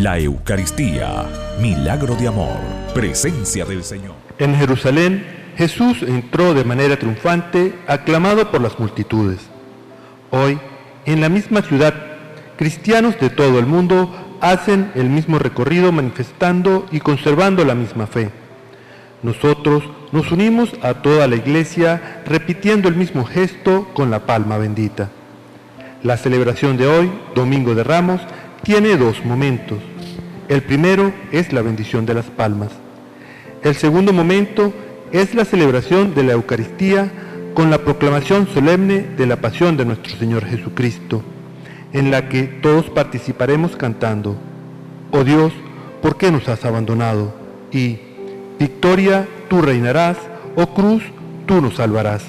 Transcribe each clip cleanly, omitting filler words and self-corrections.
La Eucaristía, milagro de amor, presencia del Señor. En Jerusalén, Jesús entró de manera triunfante, aclamado por las multitudes. Hoy, en la misma ciudad, cristianos de todo el mundo hacen el mismo recorrido manifestando y conservando la misma fe. Nosotros nos unimos a toda la Iglesia repitiendo el mismo gesto con la palma bendita. La celebración de hoy, Domingo de Ramos, tiene dos momentos. El primero es la bendición de las palmas. El segundo momento es la celebración de la Eucaristía con la proclamación solemne de la pasión de nuestro Señor Jesucristo, en la que todos participaremos cantando: «Oh Dios, ¿por qué nos has abandonado?» y «Victoria, tú reinarás, oh cruz, tú nos salvarás».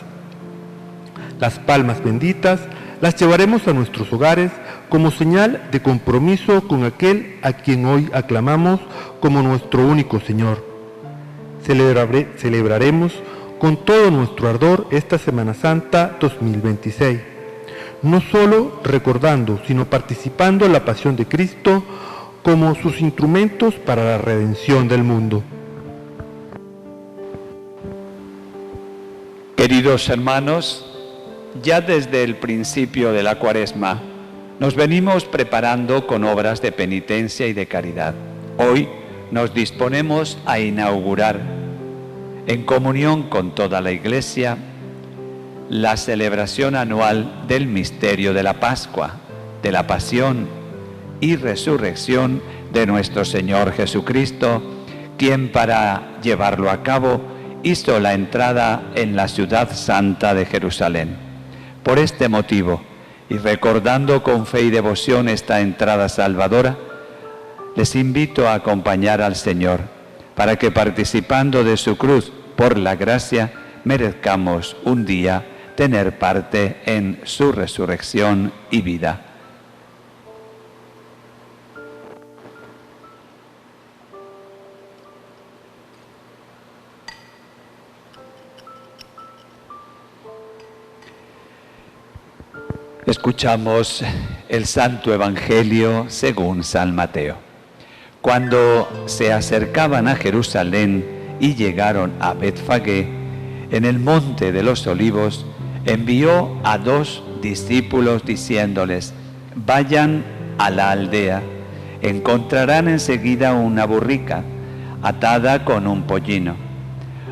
Las palmas benditas las llevaremos a nuestros hogares como señal de compromiso con aquel a quien hoy aclamamos como nuestro único Señor. Celebraremos con todo nuestro ardor esta Semana Santa 2026, no solo recordando, sino participando en la pasión de Cristo como sus instrumentos para la redención del mundo. Queridos hermanos, ya desde el principio de la Cuaresma nos venimos preparando con obras de penitencia y de caridad. Hoy nos disponemos a inaugurar, en comunión con toda la Iglesia, la celebración anual del misterio de la Pascua, de la pasión y resurrección de nuestro Señor Jesucristo, quien para llevarlo a cabo hizo la entrada en la ciudad santa de Jerusalén. Por este motivo, y recordando con fe y devoción esta entrada salvadora, les invito a acompañar al Señor, para que participando de su cruz por la gracia, merezcamos un día tener parte en su resurrección y vida. Escuchamos el Santo Evangelio según San Mateo. Cuando se acercaban a Jerusalén y llegaron a Betfagé, en el monte de los Olivos, envió a 2 discípulos diciéndoles: vayan a la aldea, encontrarán enseguida una burrica atada con un pollino.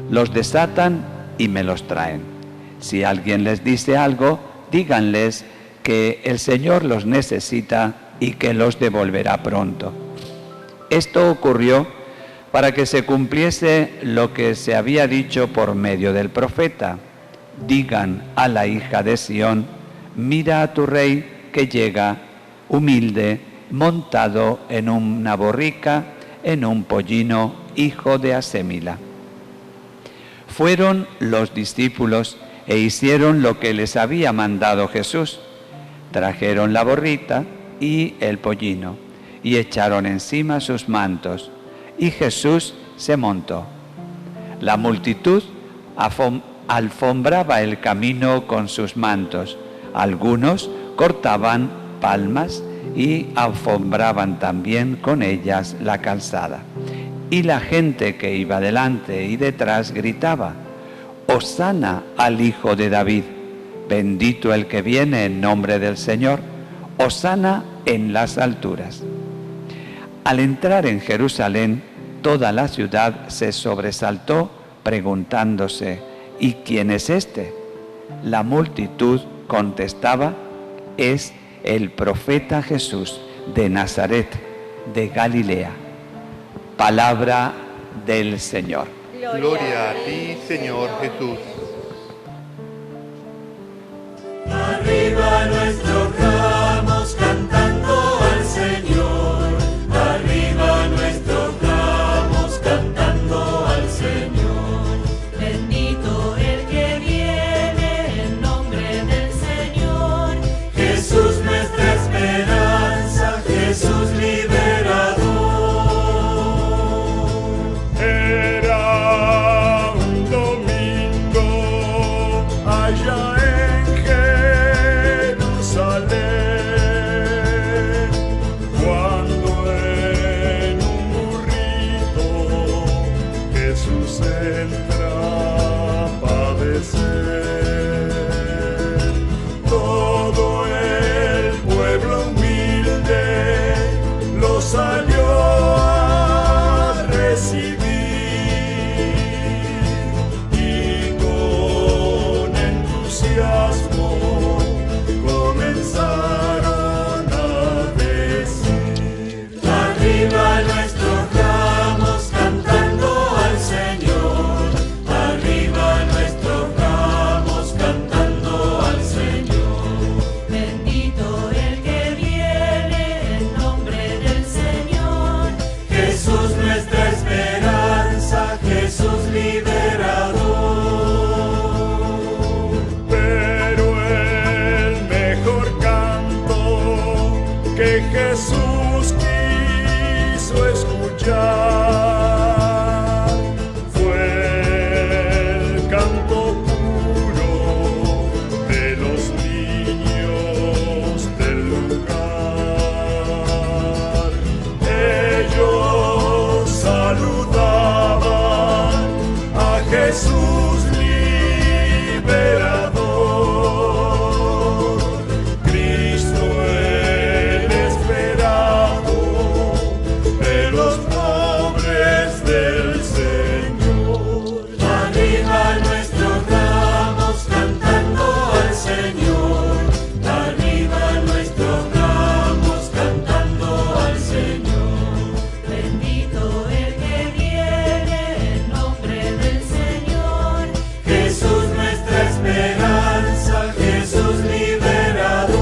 Los desatan y me los traen. Si alguien les dice algo, díganles que el Señor los necesita y que los devolverá pronto. Esto ocurrió para que se cumpliese lo que se había dicho por medio del profeta: digan a la hija de Sión, mira a tu rey que llega, humilde, montado en una borrica, en un pollino, hijo de Asémila. Fueron los discípulos e hicieron lo que les había mandado Jesús. Trajeron la borrita y el pollino, y echaron encima sus mantos, y Jesús se montó. La multitud alfombraba el camino con sus mantos. Algunos cortaban palmas y alfombraban también con ellas la calzada. Y la gente que iba delante y detrás gritaba: Hosana al Hijo de David, bendito el que viene en nombre del Señor, hosana en las alturas. Al entrar en Jerusalén, toda la ciudad se sobresaltó preguntándose: ¿y quién es este? La multitud contestaba: es el profeta Jesús de Nazaret, de Galilea. Palabra del Señor. Gloria a ti, Señor Jesús. Arriba nuestros ramos cantando al Señor, arriba nuestros ramos cantando al Señor. Bendito el que viene en nombre del Señor, Jesús nuestra esperanza, Jesús liberador. Era un domingo salió a recibir y con entusiasmo comenzaron a decir: arriba nuestros ramos cantando al Señor, arriba nuestros ramos cantando al Señor. Bendito el que viene en nombre del Señor. Jesús nuestra esperanza, Jesús liberador. Pero el mejor canto que Jesús quiso escuchar fue el canto puro de los niños del lugar. Ellos saludaban a Jesús liberador, Cristo el esperado de los pobres del Señor. Arriba nuestros ramos cantando al Señor, arriba nuestros ramos cantando al Señor. Bendito el que viene en nombre del Señor. Jesús nuestra esperanza, Jesús liberador.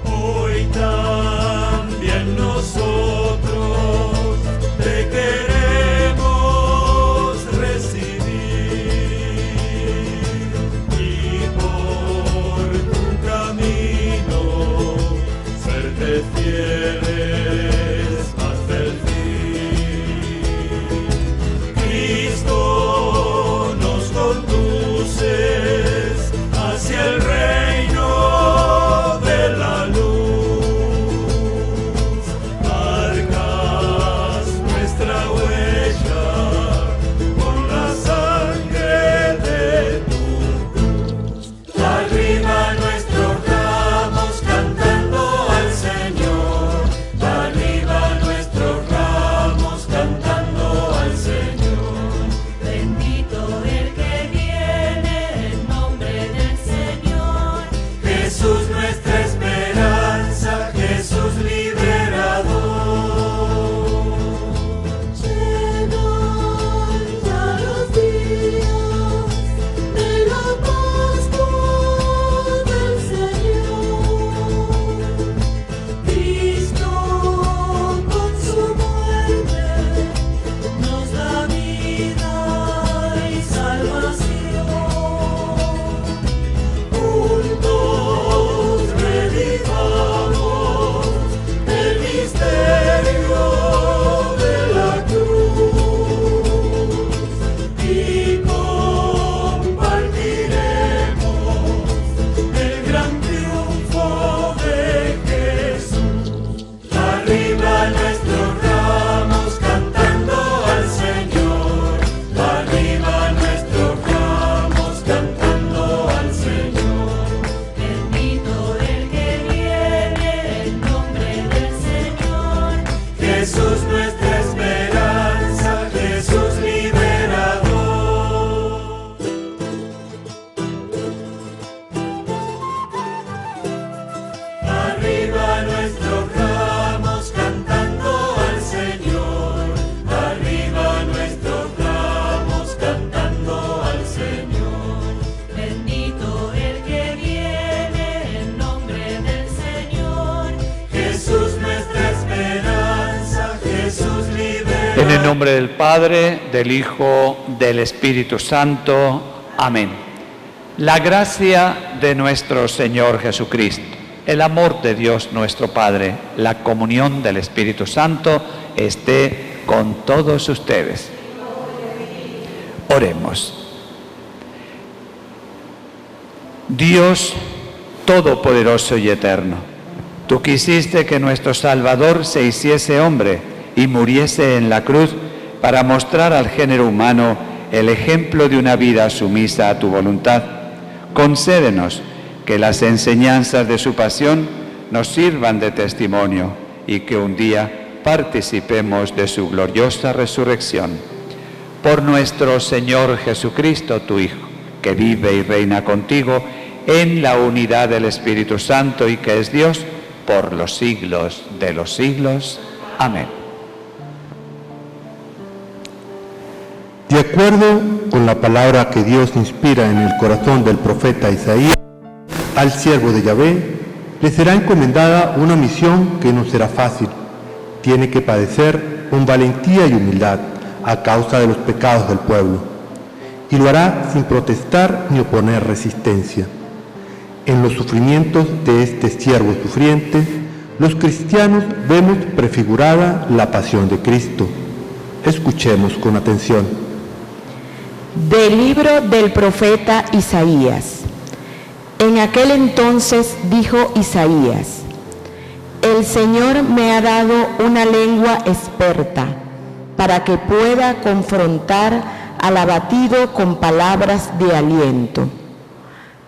Hoy también nosotros te queremos recibir y por tu camino serte fieles hasta el fin. Cristo, nos conduces hacia el reino de la luz. Marcas nuestra huella con la sangre de tu cruz. Arriba nuestros ramos cantando al Señor, arriba nuestros ramos cantando al Señor. Bendito el que viene en nombre del Señor. Jesús nuestra esperanza, Jesús liberador. Llegan ya los días de la Pascua del Señor. Cristo con su muerte nos da vida y salvación. Juntos revivamos el misterio de la cruz y compartiremos el gran triunfo de Jesús. Arriba nuestros ramos cantando al Señor, arriba nuestros ramos cantando al Señor. Bendito el que viene en nombre del Señor. Jesús nuestra esperanza, Jesús liberador. Arriba nuestros ramos cantando al Señor, arriba nuestros ramos cantando al Señor. Bendito el que viene en nombre del Señor. Jesús nuestra esperanza, Jesús liberador. En el nombre del Padre, del Hijo, del Espíritu Santo. Amén. La gracia de nuestro Señor Jesucristo, el amor de Dios nuestro Padre, la comunión del Espíritu Santo esté con todos ustedes. Oremos. Dios Todopoderoso y Eterno, tú quisiste que nuestro Salvador se hiciese hombre y muriese en la cruz para mostrar al género humano el ejemplo de una vida sumisa a tu voluntad. Concédenos que las enseñanzas de su pasión nos sirvan de testimonio y que un día participemos de su gloriosa resurrección. Por nuestro Señor Jesucristo, tu Hijo, que vive y reina contigo en la unidad del Espíritu Santo y que es Dios por los siglos de los siglos. Amén. De acuerdo con la palabra que Dios inspira en el corazón del profeta Isaías, al siervo de Yahvé le será encomendada una misión que no será fácil. Tiene que padecer con valentía y humildad a causa de los pecados del pueblo, y lo hará sin protestar ni oponer resistencia. En los sufrimientos de este siervo sufriente, los cristianos vemos prefigurada la pasión de Cristo. Escuchemos con atención. Del libro del profeta Isaías. En aquel entonces dijo Isaías: el Señor me ha dado una lengua experta para que pueda confrontar al abatido con palabras de aliento.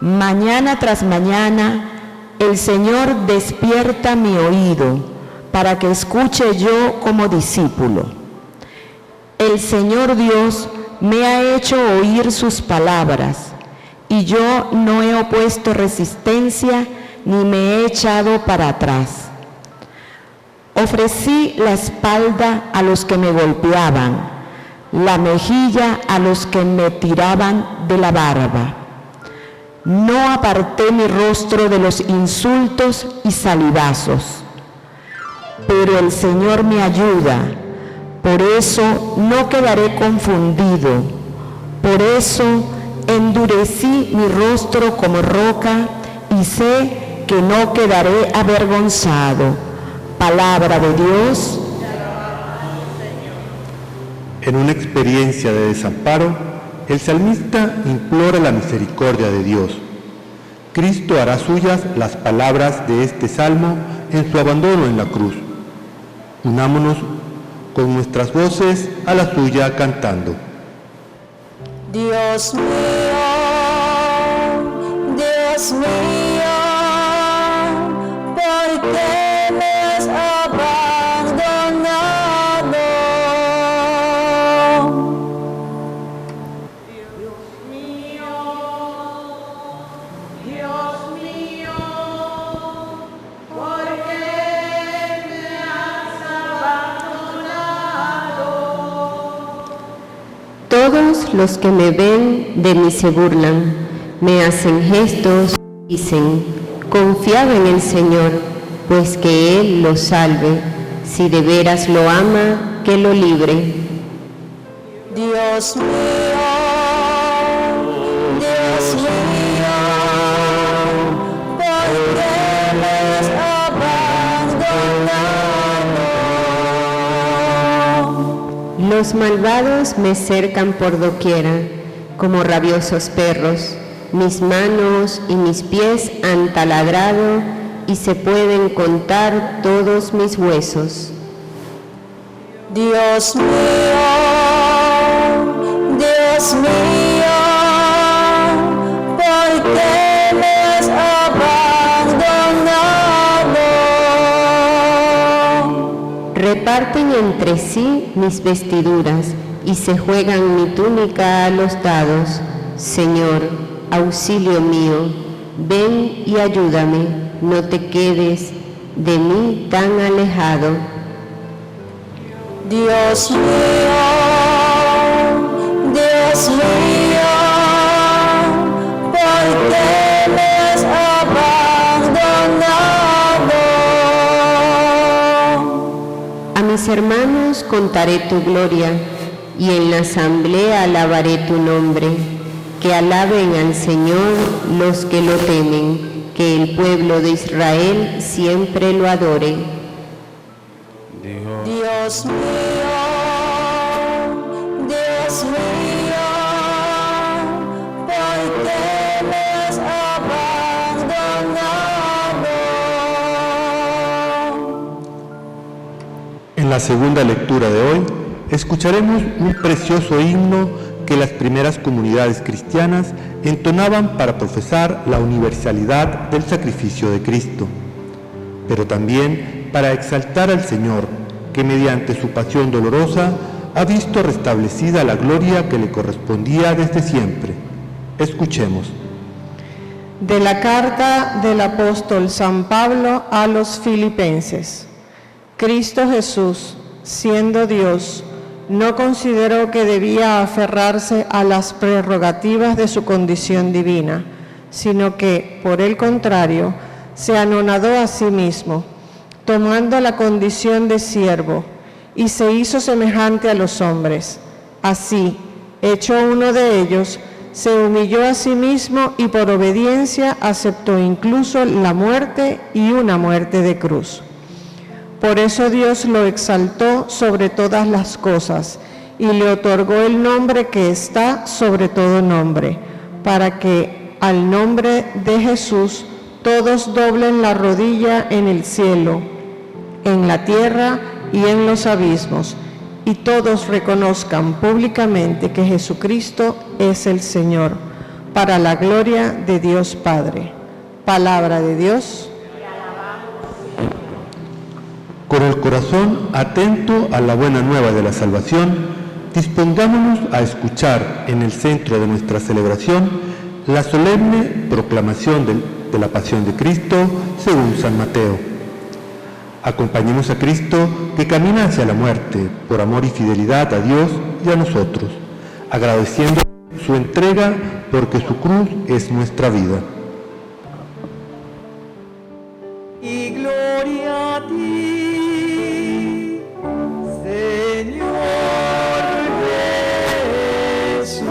Mañana tras mañana el Señor despierta mi oído para que escuche yo como discípulo. El Señor Dios me ha hecho oír sus palabras, y yo no he opuesto resistencia ni me he echado para atrás. Ofrecí la espalda a los que me golpeaban, la mejilla a los que me tiraban de la barba. No aparté mi rostro de los insultos y salivazos. Pero el Señor me ayuda, por eso no quedaré confundido, por eso endurecí mi rostro como roca y sé que no quedaré avergonzado. Palabra de Dios. En una experiencia de desamparo, el salmista implora la misericordia de Dios. Cristo hará suyas las palabras de este salmo en su abandono en la cruz. Unámonos con nuestras voces a la suya cantando. Dios mío, ¿por qué me has abandonado? Dios mío, ¿por qué me has abandonado? Todos los que me ven de mí se burlan, me hacen gestos, dicen: confiaba en el Señor, pues que Él lo salve, si de veras lo ama, que lo libre. Dios mío, ¿por qué me has abandonado? Los malvados me cercan por doquiera, como rabiosos perros. Mis manos y mis pies han taladrado y se pueden contar todos mis huesos. Dios mío, ¿por qué me has abandonado? Reparten entre sí mis vestiduras y se juegan mi túnica a los dados. Señor, auxilio mío, ven y ayúdame, no te quedes de mí tan alejado. Dios mío, ¿por qué me has abandonado? A mis hermanos contaré tu gloria y en la asamblea alabaré tu nombre. Que alaben al Señor los que lo temen, que el pueblo de Israel siempre lo adore. Dios mío, ¿por qué me has abandonado? En la segunda lectura de hoy, escucharemos un precioso himno que las primeras comunidades cristianas entonaban para profesar la universalidad del sacrificio de Cristo. pero también para exaltar al Señor, que mediante su pasión dolorosa ha visto restablecida la gloria que le correspondía desde siempre. Escuchemos. De la carta del apóstol San Pablo a los Filipenses. Cristo Jesús, siendo Dios, no consideró que debía aferrarse a las prerrogativas de su condición divina, sino que, por el contrario, se anonadó a sí mismo, tomando la condición de siervo, y se hizo semejante a los hombres. Así, hecho uno de ellos, se humilló a sí mismo y por obediencia aceptó incluso la muerte y una muerte de cruz. Por eso Dios lo exaltó sobre todas las cosas y le otorgó el nombre que está sobre todo nombre, para que al nombre de Jesús todos doblen la rodilla en el cielo, en la tierra y en los abismos, y todos reconozcan públicamente que Jesucristo es el Señor, para la gloria de Dios Padre. Palabra de Dios. Con el corazón atento a la buena nueva de la salvación, dispongámonos a escuchar en el centro de nuestra celebración la solemne proclamación de la pasión de Cristo según San Mateo. Acompañemos a Cristo que camina hacia la muerte por amor y fidelidad a Dios y a nosotros, agradeciendo su entrega porque su cruz es nuestra vida. Y gloria a ti, Señor Jesús.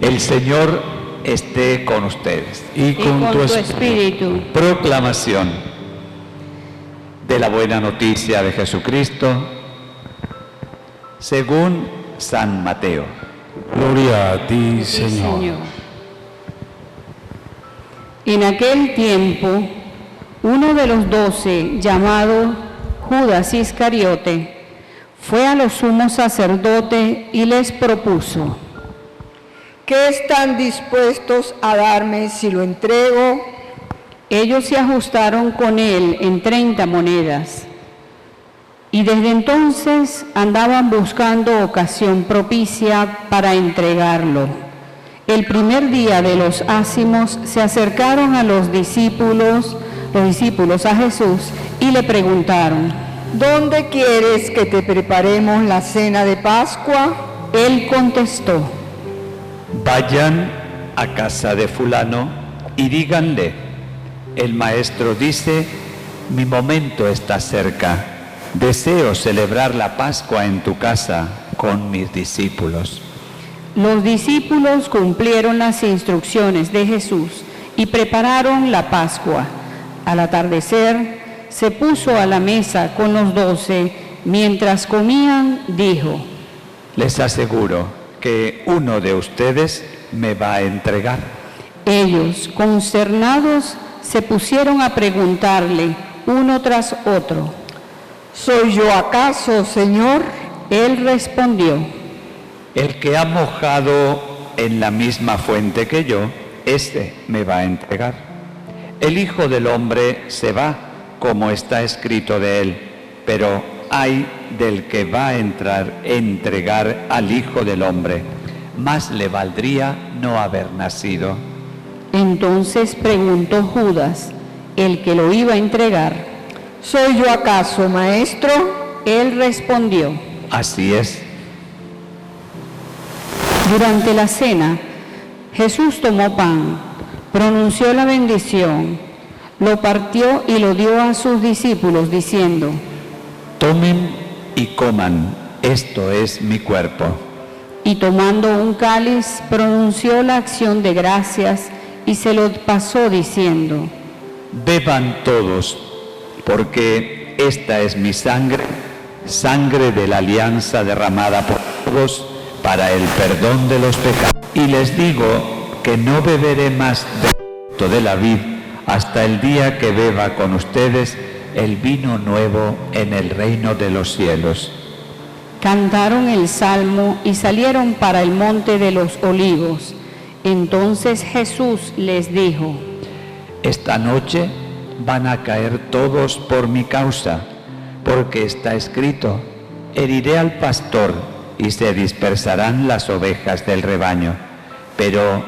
El Señor esté con ustedes. Y con tu espíritu. Proclamación de la buena noticia de Jesucristo según San Mateo. Gloria a ti, Señor. En aquel tiempo, uno de los 12, llamado Judas Iscariote, fue a los sumos sacerdotes y les propuso: ¿Qué están dispuestos a darme si lo entrego? Ellos se ajustaron con él en 30 monedas. Y desde entonces andaban buscando ocasión propicia para entregarlo. El primer día de los ácimos se acercaron a los discípulos a Jesús y le preguntaron: ¿Dónde quieres que te preparemos la cena de Pascua? Él contestó: Vayan a casa de fulano y díganle: el maestro dice, mi momento está cerca. Deseo celebrar la Pascua en tu casa con mis discípulos. Los discípulos cumplieron las instrucciones de Jesús y prepararon la Pascua. Al atardecer, se puso a la mesa con los 12. Mientras comían, dijo: Les aseguro que uno de ustedes me va a entregar. Ellos, consternados, se pusieron a preguntarle uno tras otro: ¿Soy yo acaso, Señor? Él respondió: El que ha mojado en la misma fuente que yo, este me va a entregar. El Hijo del Hombre se va, como está escrito de él, pero ay del que va a entregar al Hijo del Hombre. Más le valdría no haber nacido. Entonces preguntó Judas, el que lo iba a entregar: ¿Soy yo acaso, maestro? Él respondió: Así es. Durante la cena, Jesús tomó pan, pronunció la bendición, lo partió y lo dio a sus discípulos, diciendo: Tomen y coman, esto es mi cuerpo. Y tomando un cáliz, pronunció la acción de gracias y se lo pasó diciendo: Beban todos, porque esta es mi sangre, sangre de la alianza derramada por todos para el perdón de los pecados. Y les digo que no beberé más del fruto de la vid hasta el día que beba con ustedes el vino nuevo en el reino de los cielos. Cantaron el salmo y salieron para el monte de los olivos. Entonces Jesús les dijo: Esta noche van a caer todos por mi causa, porque está escrito: heriré al pastor y se dispersarán las ovejas del rebaño. Pero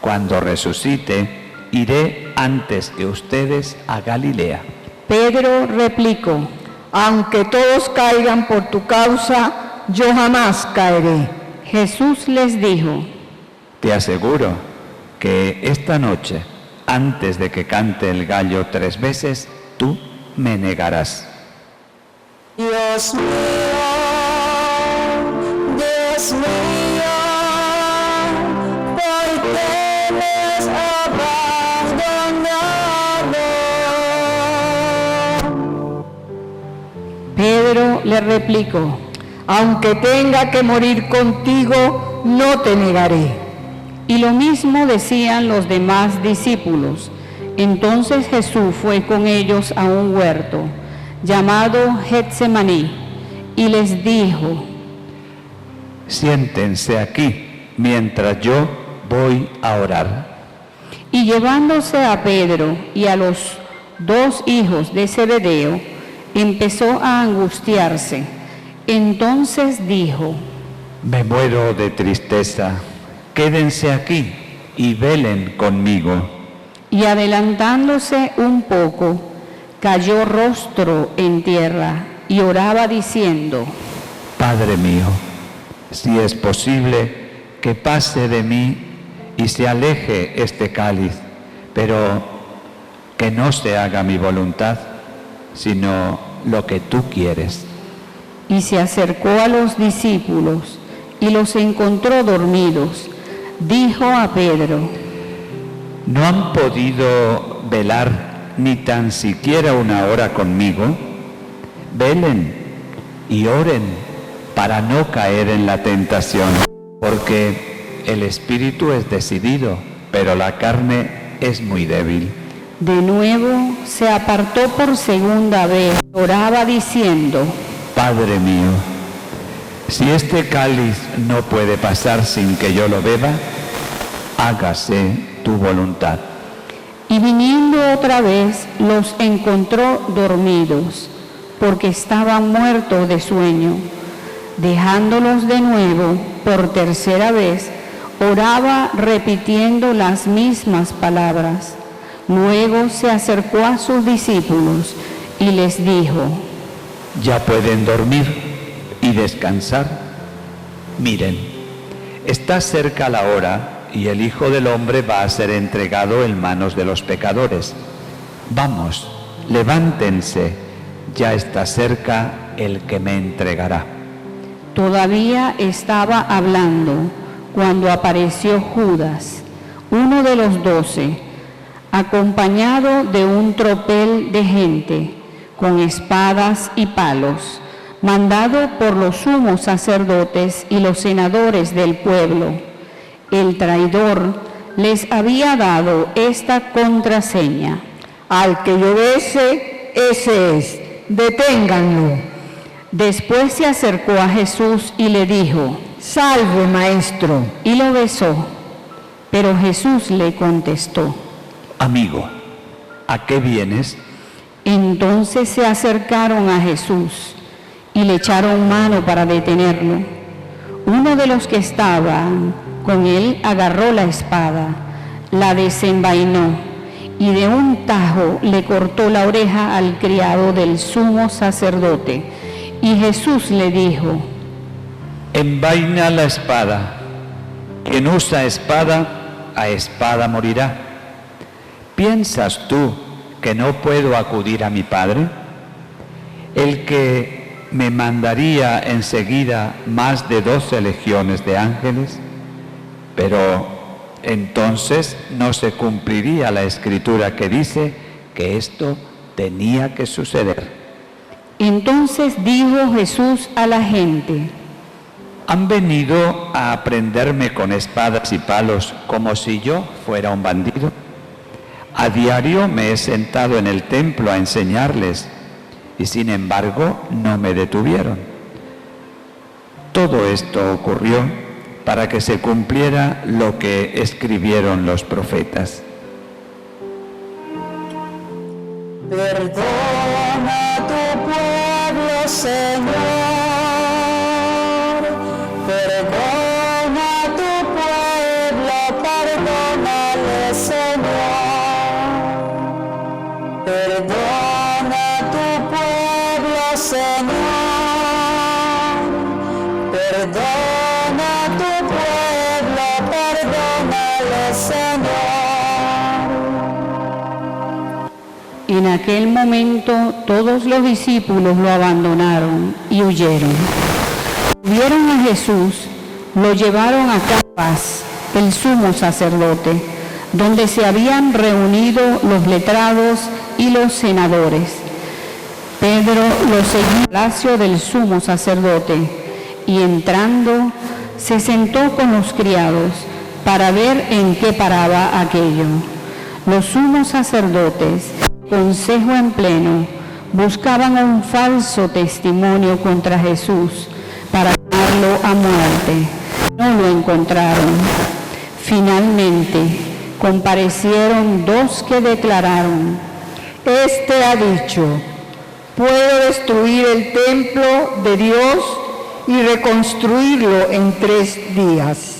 cuando resucite, iré antes que ustedes a Galilea. Pedro replicó: Aunque todos caigan por tu causa, yo jamás caeré. Jesús les dijo: Te aseguro que esta noche, antes de que cante el gallo 3 veces, tú me negarás. Dios mío, Dios mío, ¿por qué me has abandonado? Pedro le replicó: Aunque tenga que morir contigo, no te negaré. Y lo mismo decían los demás discípulos. Entonces Jesús fue con ellos a un huerto llamado Getsemaní y les dijo: Siéntense aquí mientras yo voy a orar. Y llevándose a Pedro y a los 2 hijos de Zebedeo, empezó a angustiarse. Entonces dijo: Me muero de tristeza, quédense aquí y velen conmigo. Y adelantándose un poco, cayó rostro en tierra y oraba diciendo: Padre mío, si es posible, que pase de mí y se aleje este cáliz, pero que no se haga mi voluntad, sino lo que tú quieres. Y se acercó a los discípulos y los encontró dormidos. Dijo a Pedro: ¿No han podido velar ni tan siquiera una hora conmigo? Velen y oren para no caer en la tentación, porque el espíritu es decidido, pero la carne es muy débil. De nuevo se apartó por segunda vez, oraba diciendo: Padre mío, si este cáliz no puede pasar sin que yo lo beba, hágase tu voluntad. Y viniendo otra vez, los encontró dormidos, porque estaban muertos de sueño. Dejándolos de nuevo, por tercera vez, oraba repitiendo las mismas palabras. Luego se acercó a sus discípulos y les dijo: Ya pueden dormir y descansar. Miren, está cerca la hora y el Hijo del Hombre va a ser entregado en manos de los pecadores. Vamos, levántense, ya está cerca el que me entregará. Todavía estaba hablando cuando apareció Judas, uno de los 12, acompañado de un tropel de gente, con espadas y palos, mandado por los sumos sacerdotes y los senadores del pueblo. El traidor les había dado esta contraseña: Al que yo bese, ese es, deténganlo. Después se acercó a Jesús y le dijo: Salve, maestro. Y lo besó. Pero Jesús le contestó: Amigo, ¿a qué vienes? Entonces se acercaron a Jesús y le echaron mano para detenerlo. Uno de los que estaban con él agarró la espada, la desenvainó y de un tajo le cortó la oreja al criado del sumo sacerdote. Y Jesús le dijo: Envaina la espada. Quien usa espada, a espada morirá. ¿Piensas tú que no puedo acudir a mi Padre? El que me mandaría enseguida más de 12 legiones de ángeles, pero entonces no se cumpliría la escritura que dice que esto tenía que suceder. Entonces dijo Jesús a la gente: ¿Han venido a prenderme con espadas y palos como si yo fuera un bandido? A diario me he sentado en el templo a enseñarles y sin embargo no me detuvieron. Todo esto ocurrió para que se cumpliera lo que escribieron los profetas. Perdona a tu pueblo, Señor. Perdona a tu pueblo, perdónale, Señor. Perdona a tu pueblo, Señor. Perdona a tu pueblo, perdónale, Señor. En aquel momento todos los discípulos lo abandonaron y huyeron. Vieron a Jesús, lo llevaron a Caifás, el sumo sacerdote, donde se habían reunido los letrados y los senadores. Pedro lo seguía al palacio del sumo sacerdote y entrando se sentó con los criados para ver en qué paraba aquello. Los sumos sacerdotes, consejo en pleno, buscaban un falso testimonio contra Jesús para darlo a muerte. No lo encontraron. Finalmente, comparecieron dos que declararon: Este ha dicho, puedo destruir el templo de Dios y reconstruirlo en 3 días.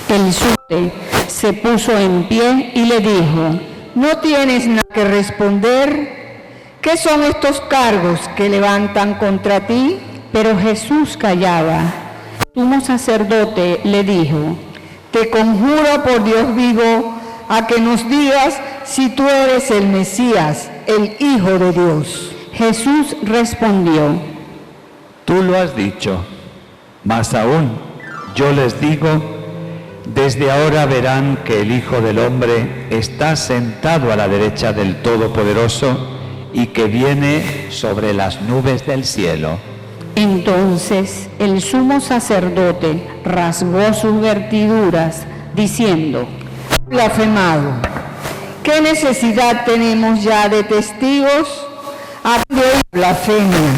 El sumo se puso en pie y le dijo: ¿No tienes nada que responder? ¿Qué son estos cargos que levantan contra ti? Pero Jesús callaba. El sumo sacerdote le dijo: Te conjuro por Dios vivo a que nos digas si tú eres el Mesías, el Hijo de Dios. Jesús respondió: Tú lo has dicho, mas aún yo les digo, desde ahora verán que el Hijo del Hombre está sentado a la derecha del Todopoderoso y que viene sobre las nubes del cielo. Entonces el sumo sacerdote rasgó sus vestiduras, diciendo: Blasfemado, ¿qué necesidad tenemos ya de testigos? De blasfemia,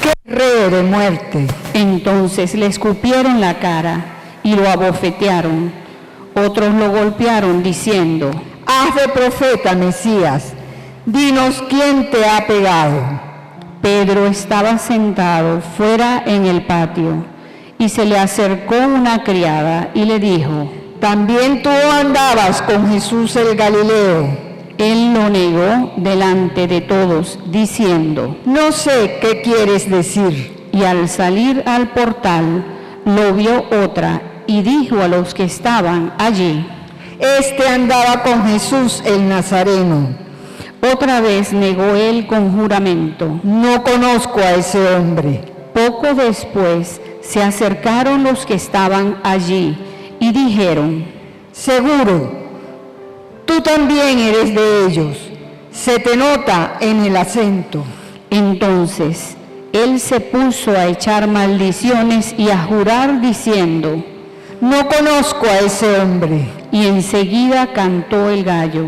¿qué reo de muerte? Entonces le escupieron la cara y lo abofetearon. Otros lo golpearon diciendo: Haz de profeta, Mesías, dinos quién te ha pegado. Pedro estaba sentado fuera en el patio y se le acercó una criada y le dijo: ¿También tú andabas con Jesús el Galileo? Él lo negó delante de todos, diciendo: No sé qué quieres decir. Y al salir al portal, lo vio otra y dijo a los que estaban allí: Este andaba con Jesús el Nazareno. Otra vez negó él con juramento: No conozco a ese hombre. Poco después se acercaron los que estaban allí y dijeron: Seguro, tú también eres de ellos. Se te nota en el acento. Entonces él se puso a echar maldiciones y a jurar diciendo: No conozco a ese hombre. Y enseguida cantó el gallo.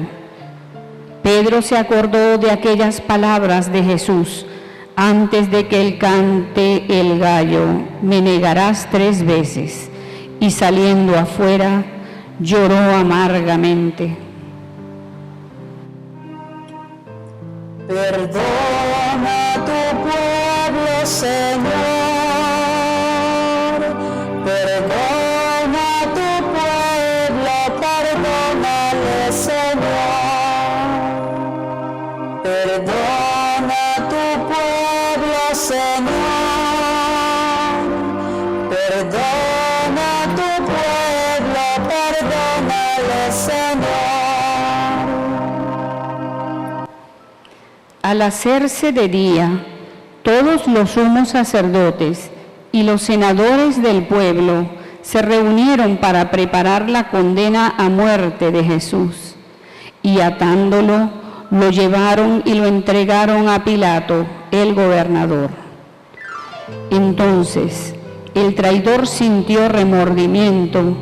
Pedro se acordó de aquellas palabras de Jesús: antes de que él cante el gallo, me negarás 3 veces. Y saliendo afuera, lloró amargamente. Perdona a tu pueblo, Señor. Perdona a tu pueblo, perdónale, Señor. Perdona a tu pueblo, Señor. Perdona a tu pueblo, perdónale, Señor. Al hacerse de día, todos los sumos sacerdotes y los senadores del pueblo se reunieron para preparar la condena a muerte de Jesús. Y atándolo, lo llevaron y lo entregaron a Pilato, el gobernador. Entonces el traidor sintió remordimiento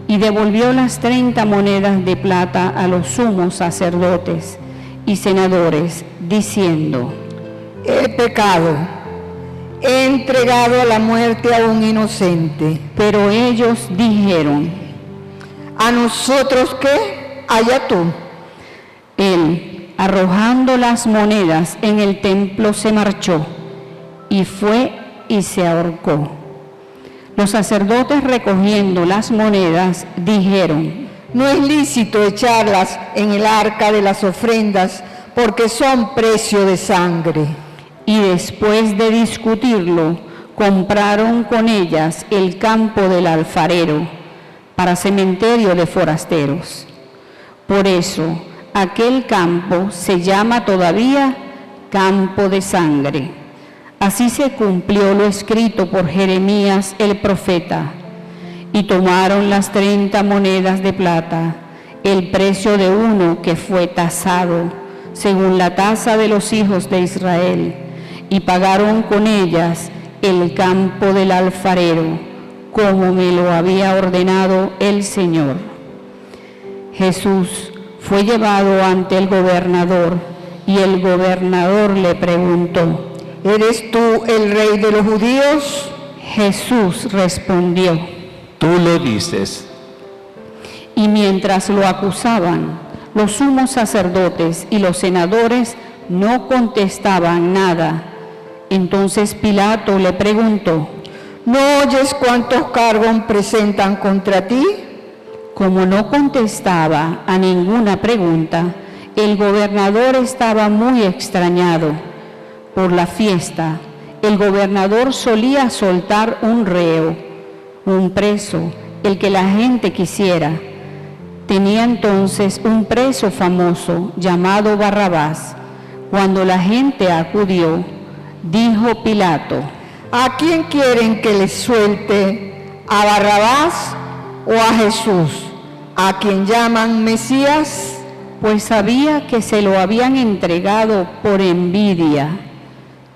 y devolvió las 30 monedas de plata a los sumos sacerdotes y senadores, diciendo: He pecado, he entregado a la muerte a un inocente. Pero ellos dijeron: ¿A nosotros qué? Allá tú. Él, arrojando las monedas en el templo, se marchó y fue y se ahorcó. Los sacerdotes, recogiendo las monedas, dijeron: No es lícito echarlas en el arca de las ofrendas, porque son precio de sangre. Y después de discutirlo, compraron con ellas el campo del alfarero para cementerio de forasteros. Por eso, aquel campo se llama todavía campo de sangre. Así se cumplió lo escrito por Jeremías el profeta. Y tomaron las 30 monedas de plata, el precio de uno que fue tasado, según la tasa de los hijos de Israel, y pagaron con ellas el campo del alfarero, como me lo había ordenado el Señor. Jesús fue llevado ante el gobernador, y el gobernador le preguntó: ¿Eres tú el rey de los judíos? Jesús respondió: Tú lo dices. Y mientras lo acusaban, los sumos sacerdotes y los senadores no contestaban nada. Entonces Pilato le preguntó: ¿No oyes cuántos cargos presentan contra ti? Como no contestaba a ninguna pregunta, el gobernador estaba muy extrañado. Por la fiesta, el gobernador solía soltar un reo, un preso, el que la gente quisiera. Tenía entonces un preso famoso llamado Barrabás. Cuando la gente acudió, dijo Pilato: ¿A quién quieren que les suelte? ¿A Barrabás o a Jesús, a quien llaman Mesías? Pues sabía que se lo habían entregado por envidia.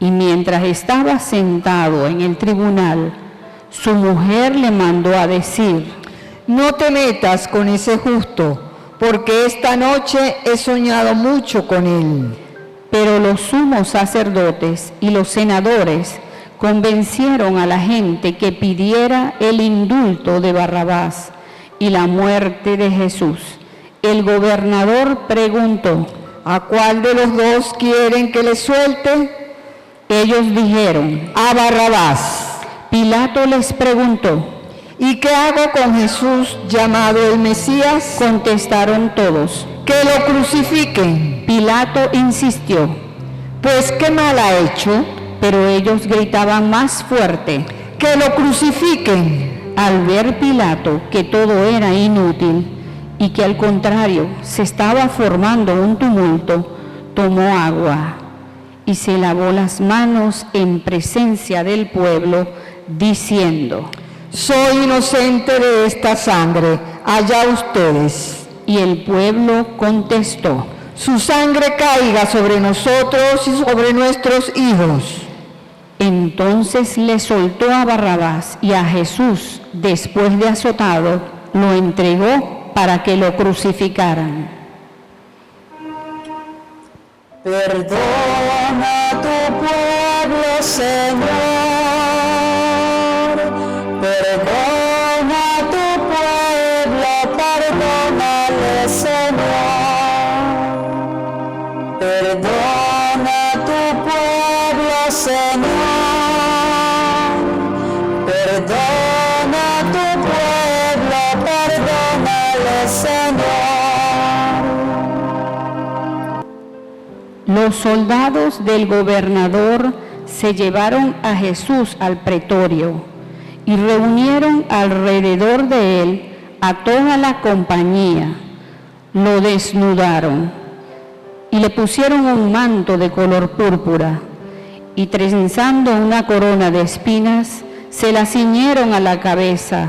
Y mientras estaba sentado en el tribunal, su mujer le mandó a decir: No te metas con ese justo, porque esta noche he soñado mucho con él. Pero los sumos sacerdotes y los senadores convencieron a la gente que pidiera el indulto de Barrabás y la muerte de Jesús. El gobernador preguntó: ¿A cuál de los dos quieren que le suelte? Ellos dijeron: a Barrabás. Pilato les preguntó: ¿y qué hago con Jesús llamado el Mesías? Contestaron todos: que lo crucifiquen. Pilato insistió: pues qué mal ha hecho. Pero ellos gritaban más fuerte: que lo crucifiquen. Al ver Pilato que todo era inútil y que al contrario se estaba formando un tumulto, tomó agua y se lavó las manos en presencia del pueblo, diciendo: soy inocente de esta sangre, allá ustedes. Y el pueblo contestó: su sangre caiga sobre nosotros y sobre nuestros hijos. Entonces le soltó a Barrabás, y a Jesús, después de azotado, lo entregó para que lo crucificaran. Perdona a tu pueblo, Señor. Perdona a tu pueblo, perdónale, Señor. Perdona a tu pueblo, Señor. Perdona a tu pueblo, perdónale, Señor. Los soldados del gobernador se llevaron a Jesús al pretorio y reunieron alrededor de él a toda la compañía. Lo desnudaron y le pusieron un manto de color púrpura y, trenzando una corona de espinas, se la ciñeron a la cabeza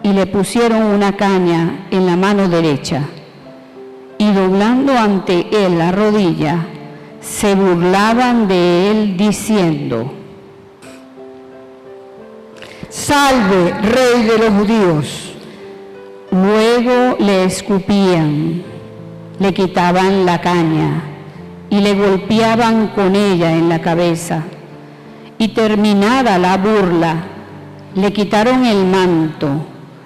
y le pusieron una caña en la mano derecha. Y doblando ante él la rodilla, se burlaban de él diciendo: salve, Rey de los judíos. Luego le escupían, le quitaban la caña y le golpeaban con ella en la cabeza. Y terminada la burla, le quitaron el manto,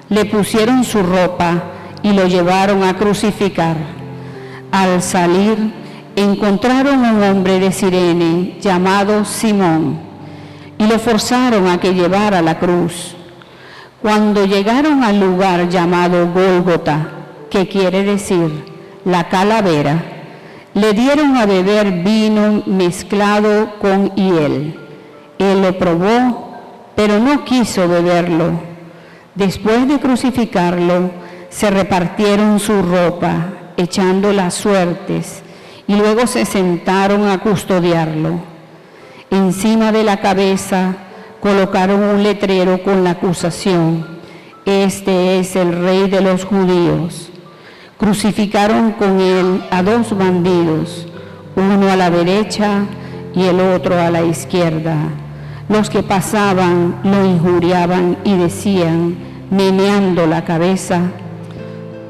le pusieron su ropa y lo llevaron a crucificar. Al salir, encontraron a un hombre de Cirene llamado Simón y lo forzaron a que llevara la cruz. Cuando llegaron al lugar llamado Gólgota, que quiere decir la calavera, le dieron a beber vino mezclado con hiel. Él lo probó, pero no quiso beberlo. Después de crucificarlo, se repartieron su ropa, echando las suertes, y luego se sentaron a custodiarlo. Encima de la cabeza colocaron un letrero con la acusación: "Este es el Rey de los Judíos". Crucificaron con él a 2 bandidos, uno a la derecha y el otro a la izquierda. Los que pasaban lo injuriaban y decían, meneando la cabeza: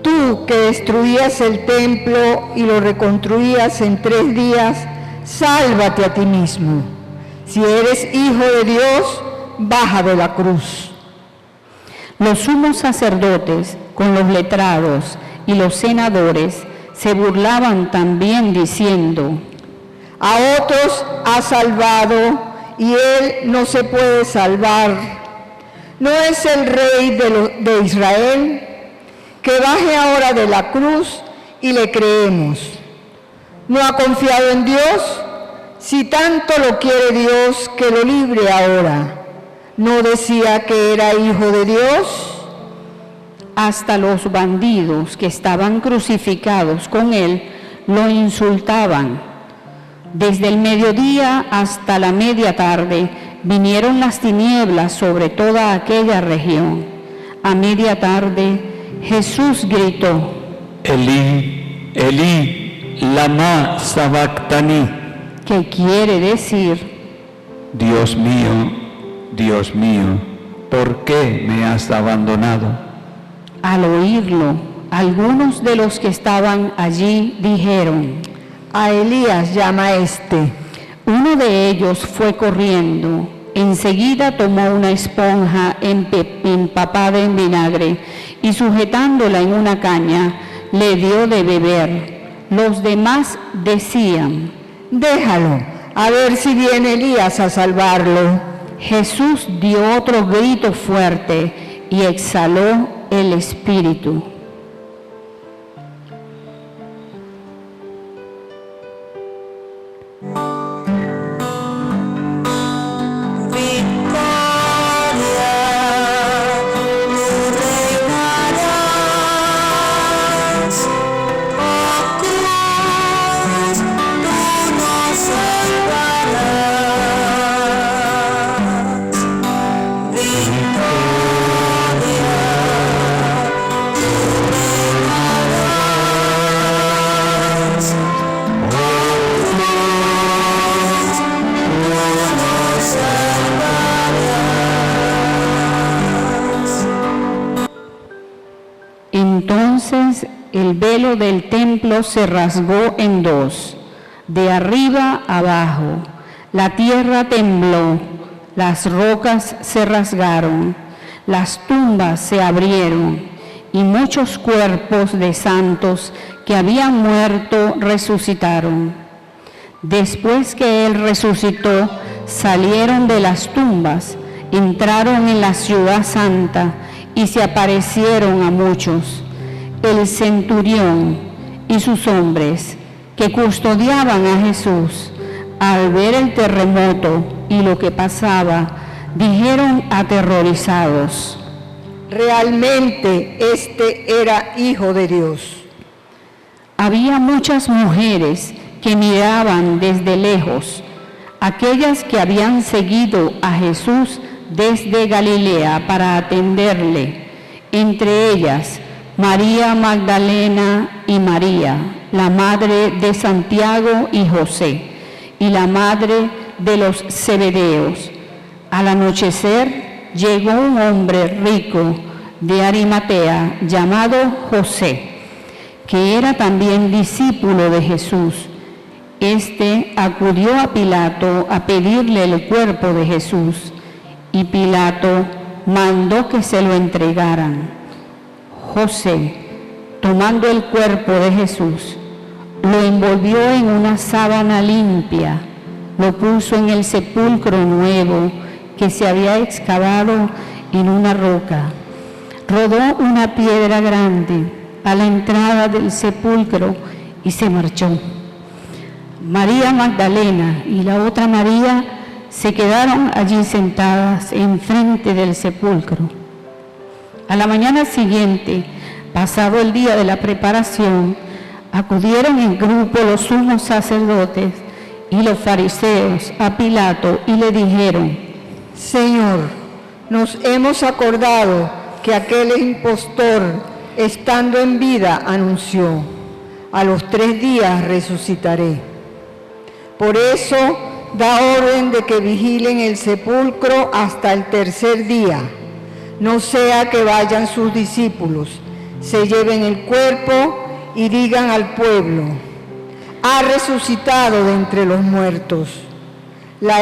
Tú que destruías el templo y lo reconstruías en 3 días, sálvate a ti mismo. Si eres hijo de Dios, baja de la cruz. Los sumos sacerdotes, con los letrados y los senadores, se burlaban también diciendo: A otros ha salvado y él no se puede salvar. ¿No es el Rey de Israel? Que baje ahora de la cruz y le creemos. ¿No ha confiado en Dios? Si tanto lo quiere Dios, que lo libre ahora. ¿No decía que era hijo de Dios? Hasta los bandidos que estaban crucificados con él lo insultaban. Desde el mediodía hasta la media tarde vinieron las tinieblas sobre toda aquella región. A media tarde Jesús gritó: Elí, Elí, lama sabactani, que quiere decir: Dios mío, ¿por qué me has abandonado? Al oírlo, algunos de los que estaban allí dijeron: A Elías llama este. Uno de ellos fue corriendo. Enseguida tomó una esponja empapada en vinagre y sujetándola en una caña, le dio de beber. Los demás decían: Déjalo, a ver si viene Elías a salvarlo. Jesús dio otro grito fuerte y exhaló el espíritu. Entonces el velo del templo se rasgó en 2, de arriba abajo. La tierra tembló, las rocas se rasgaron, las tumbas se abrieron y muchos cuerpos de santos que habían muerto resucitaron. Después que él resucitó, salieron de las tumbas, entraron en la ciudad santa y se aparecieron a muchos. El centurión y sus hombres que custodiaban a Jesús, al ver el terremoto y lo que pasaba, dijeron aterrorizados: Realmente este era hijo de Dios. Había muchas mujeres que miraban desde lejos, aquellas que habían seguido a Jesús desde Galilea para atenderle, entre ellas María Magdalena y María, la madre de Santiago y José, y la madre de los Zebedeos. Al anochecer llegó un hombre rico de Arimatea, llamado José, que era también discípulo de Jesús. Este acudió a Pilato a pedirle el cuerpo de Jesús, y Pilato mandó que se lo entregaran. José, tomando el cuerpo de Jesús, lo envolvió en una sábana limpia, lo puso en el sepulcro nuevo que se había excavado en una roca. Rodó una piedra grande a la entrada del sepulcro y se marchó. María Magdalena y la otra María se quedaron allí sentadas enfrente del sepulcro. A la mañana siguiente, pasado el día de la preparación, acudieron en grupo los sumos sacerdotes y los fariseos a Pilato y le dijeron: Señor, nos hemos acordado que aquel impostor, estando en vida, anunció: a los 3 días resucitaré. Por eso, da orden de que vigilen el sepulcro hasta el 3er día, no sea que vayan sus discípulos, se lleven el cuerpo y digan al pueblo: ha resucitado de entre los muertos. La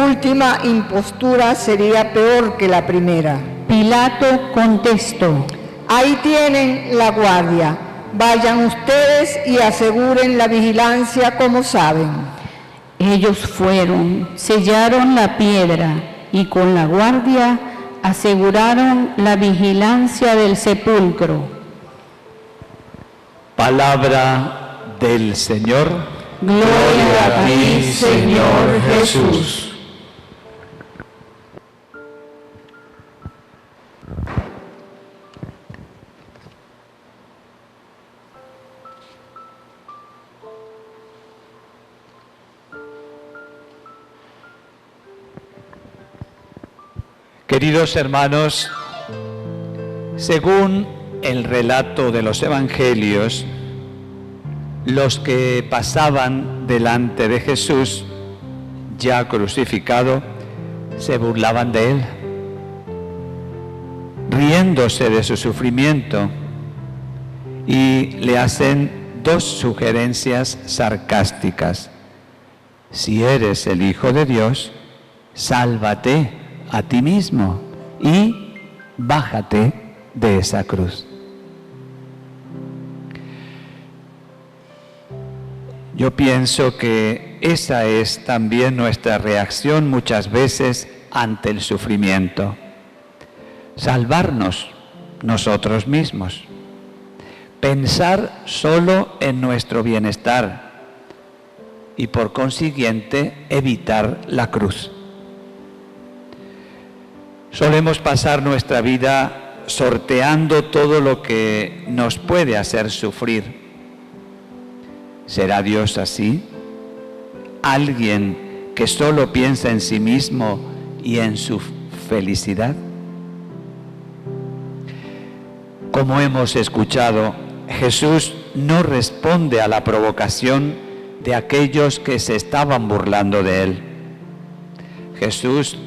última impostura sería peor que la primera. Pilato contestó: ahí tienen la guardia, vayan ustedes y aseguren la vigilancia como saben. Ellos fueron, sellaron la piedra y con la guardia aseguraron la vigilancia del sepulcro. Palabra del Señor. Gloria a ti, Señor Jesús. Queridos hermanos, según el relato de los evangelios, los que pasaban delante de Jesús, ya crucificado, se burlaban de él, riéndose de su sufrimiento, y le hacen 2 sugerencias sarcásticas. Si eres el Hijo de Dios, sálvate a ti mismo y bájate de esa cruz. Yo pienso que esa es también nuestra reacción muchas veces ante el sufrimiento. Salvarnos nosotros mismos. Pensar solo en nuestro bienestar y por consiguiente evitar la cruz. Solemos pasar nuestra vida sorteando todo lo que nos puede hacer sufrir. ¿Será Dios así? ¿Alguien que solo piensa en sí mismo y en su felicidad? Como hemos escuchado, Jesús no responde a la provocación de aquellos que se estaban burlando de él. Jesús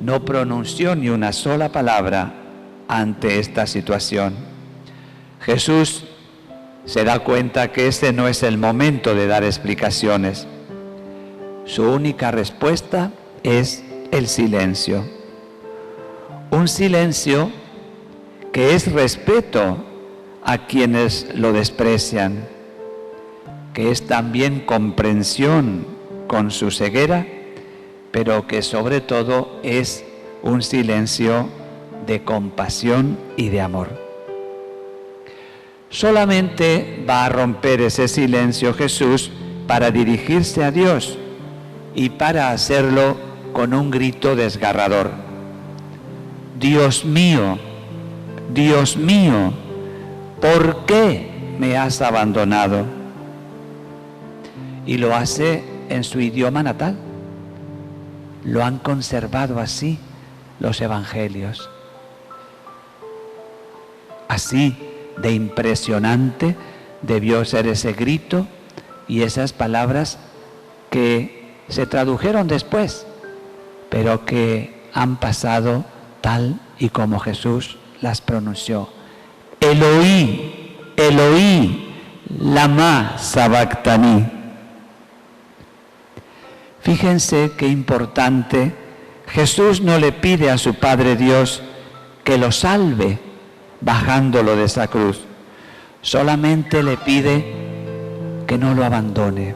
no pronunció ni una sola palabra ante esta situación. Jesús se da cuenta que ese no es el momento de dar explicaciones. Su única respuesta es el silencio. Un silencio que es respeto a quienes lo desprecian, que es también comprensión con su ceguera, pero que sobre todo es un silencio de compasión y de amor. Solamente va a romper ese silencio Jesús para dirigirse a Dios y para hacerlo con un grito desgarrador. Dios mío, ¿por qué me has abandonado? Y lo hace en su idioma natal. Lo han conservado así los evangelios. Así de impresionante debió ser ese grito y esas palabras que se tradujeron después, pero que han pasado tal y como Jesús las pronunció. Eloí, Eloí, lama sabactani. Fíjense qué importante. Jesús no le pide a su Padre Dios que lo salve bajándolo de esa cruz. Solamente le pide que no lo abandone,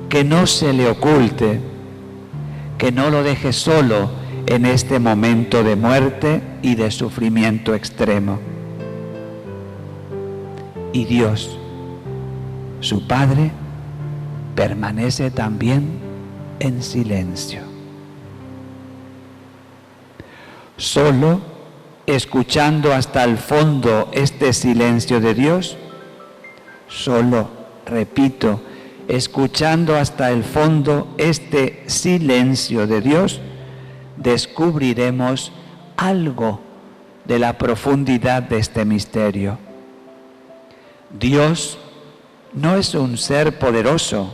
que no se le oculte, que no lo deje solo en este momento de muerte y de sufrimiento extremo. Y Dios, su Padre, permanece también en silencio. Solo escuchando hasta el fondo este silencio de Dios, solo, repito, escuchando hasta el fondo este silencio de Dios, descubriremos algo de la profundidad de este misterio. Dios no es un ser poderoso,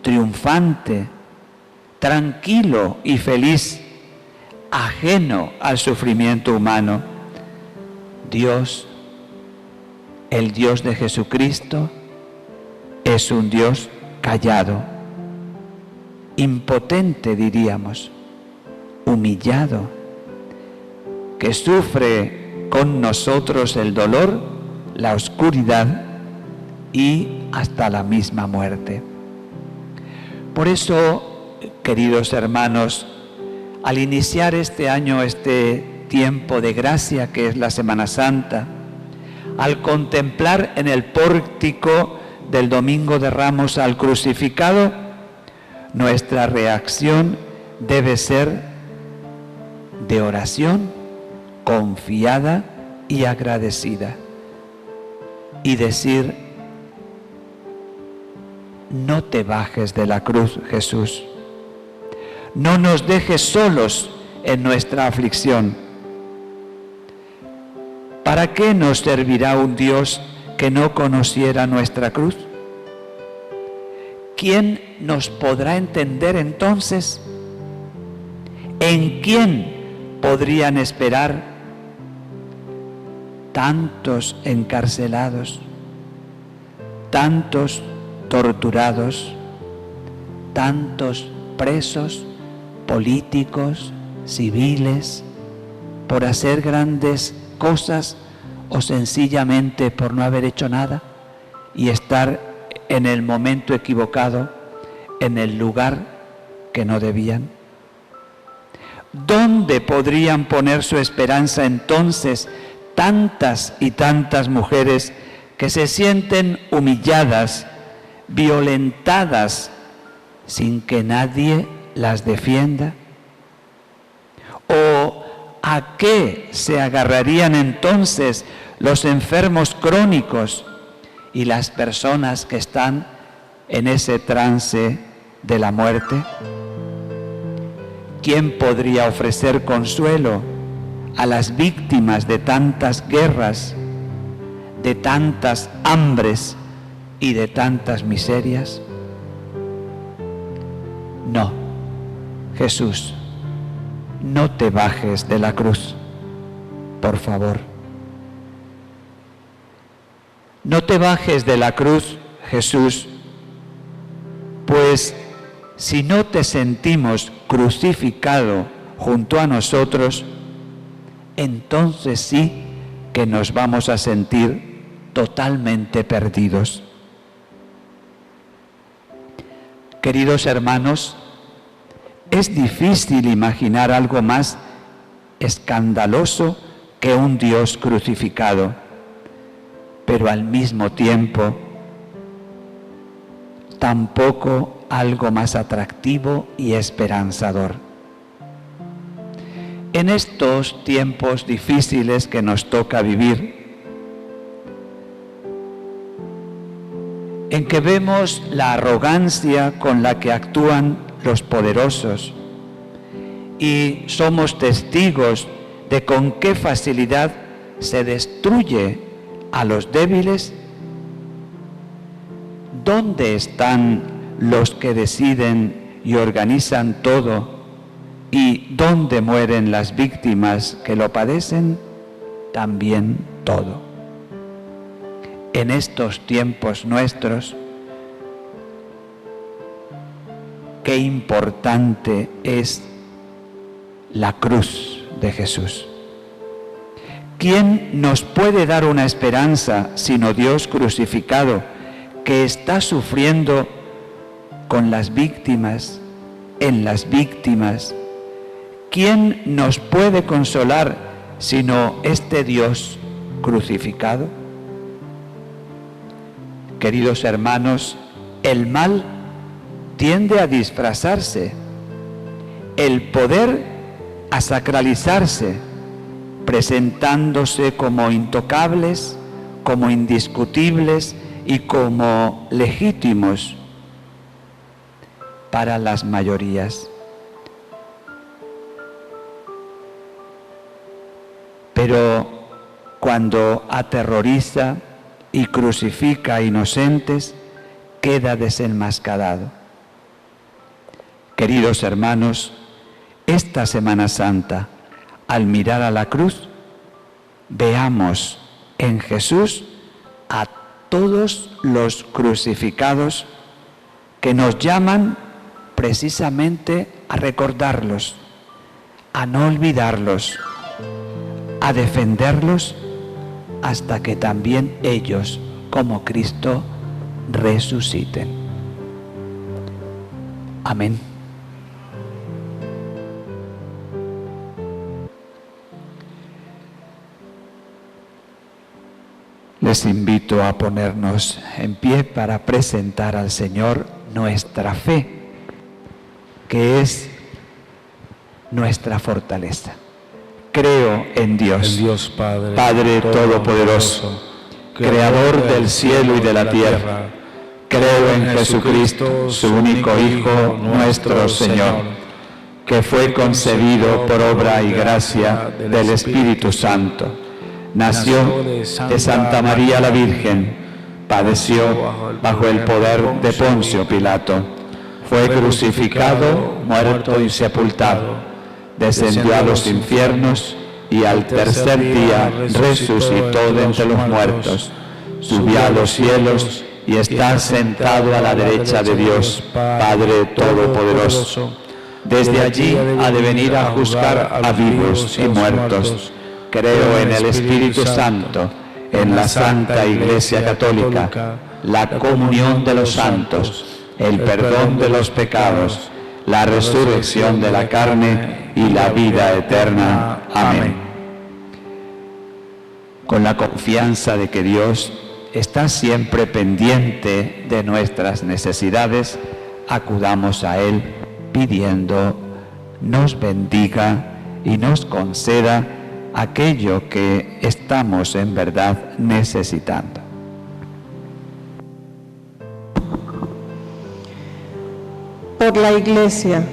triunfante, tranquilo y feliz, ajeno al sufrimiento humano. Dios, el Dios de Jesucristo, es un Dios callado, impotente diríamos, humillado, que sufre con nosotros el dolor, la oscuridad y hasta la misma muerte. Por eso, queridos hermanos, al iniciar este año, este tiempo de gracia que es la Semana Santa, al contemplar en el pórtico del Domingo de Ramos al crucificado, nuestra reacción debe ser de oración confiada y agradecida y decir: no te bajes de la cruz, Jesús. No nos dejes solos en nuestra aflicción. ¿Para qué nos servirá un Dios que no conociera nuestra cruz? ¿Quién nos podrá entender entonces? ¿En quién podrían esperar tantos encarcelados, tantos torturados, tantos presos políticos, civiles, por hacer grandes cosas o sencillamente por no haber hecho nada y estar en el momento equivocado, en el lugar que no debían? ¿Dónde podrían poner su esperanza entonces tantas y tantas mujeres que se sienten humilladas, violentadas, sin que nadie las defienda? ¿O a qué se agarrarían entonces los enfermos crónicos y las personas que están en ese trance de la muerte? ¿Quién podría ofrecer consuelo a las víctimas de tantas guerras, de tantas hambres y de tantas miserias? No, Jesús, no te bajes de la cruz, por favor. No te bajes de la cruz, Jesús, pues si no te sentimos crucificado junto a nosotros, entonces sí que nos vamos a sentir totalmente perdidos. Queridos hermanos, es difícil imaginar algo más escandaloso que un Dios crucificado, pero al mismo tiempo tampoco algo más atractivo y esperanzador. En estos tiempos difíciles que nos toca vivir, en que vemos la arrogancia con la que actúan los poderosos y somos testigos de con qué facilidad se destruye a los débiles, ¿dónde están los que deciden y organizan todo? ¿Y dónde mueren las víctimas que lo padecen? también todo. En estos tiempos nuestros, qué importante es la cruz de Jesús. ¿Quién nos puede dar una esperanza sino Dios crucificado, que está sufriendo con las víctimas, en las víctimas? ¿Quién nos puede consolar sino este Dios crucificado? Queridos hermanos, el mal tiende a disfrazarse, el poder a sacralizarse, presentándose como intocables, como indiscutibles y como legítimos para las mayorías. Pero cuando aterroriza y crucifica a inocentes, queda desenmascarado. Queridos hermanos, esta Semana Santa, al mirar a la cruz, veamos en Jesús a todos los crucificados que nos llaman precisamente a recordarlos, a no olvidarlos, a defenderlos hasta que también ellos, como Cristo, resuciten. Amén. Les invito a ponernos en pie para presentar al Señor nuestra fe, que es nuestra fortaleza. Creo en Dios, Padre Todopoderoso, Creador del cielo y de la tierra. Creo en Jesucristo, su único Hijo, nuestro Señor, que fue concebido por obra y gracia del Espíritu Santo. Nació de Santa María la Virgen, padeció bajo el poder de Poncio Pilato, fue crucificado, muerto y sepultado. Descendió a los infiernos y al tercer día resucitó de entre los muertos, subió a los cielos y está sentado a la derecha de Dios, Padre Todopoderoso. Desde allí ha de venir a juzgar a vivos y muertos. Creo en el Espíritu Santo, en la Santa Iglesia Católica, la comunión de los santos, el perdón de los pecados, la resurrección de la carne y la vida eterna. Amén. Con la confianza de que Dios está siempre pendiente de nuestras necesidades, acudamos a Él pidiendo nos bendiga y nos conceda aquello que estamos en verdad necesitando. Por la Iglesia,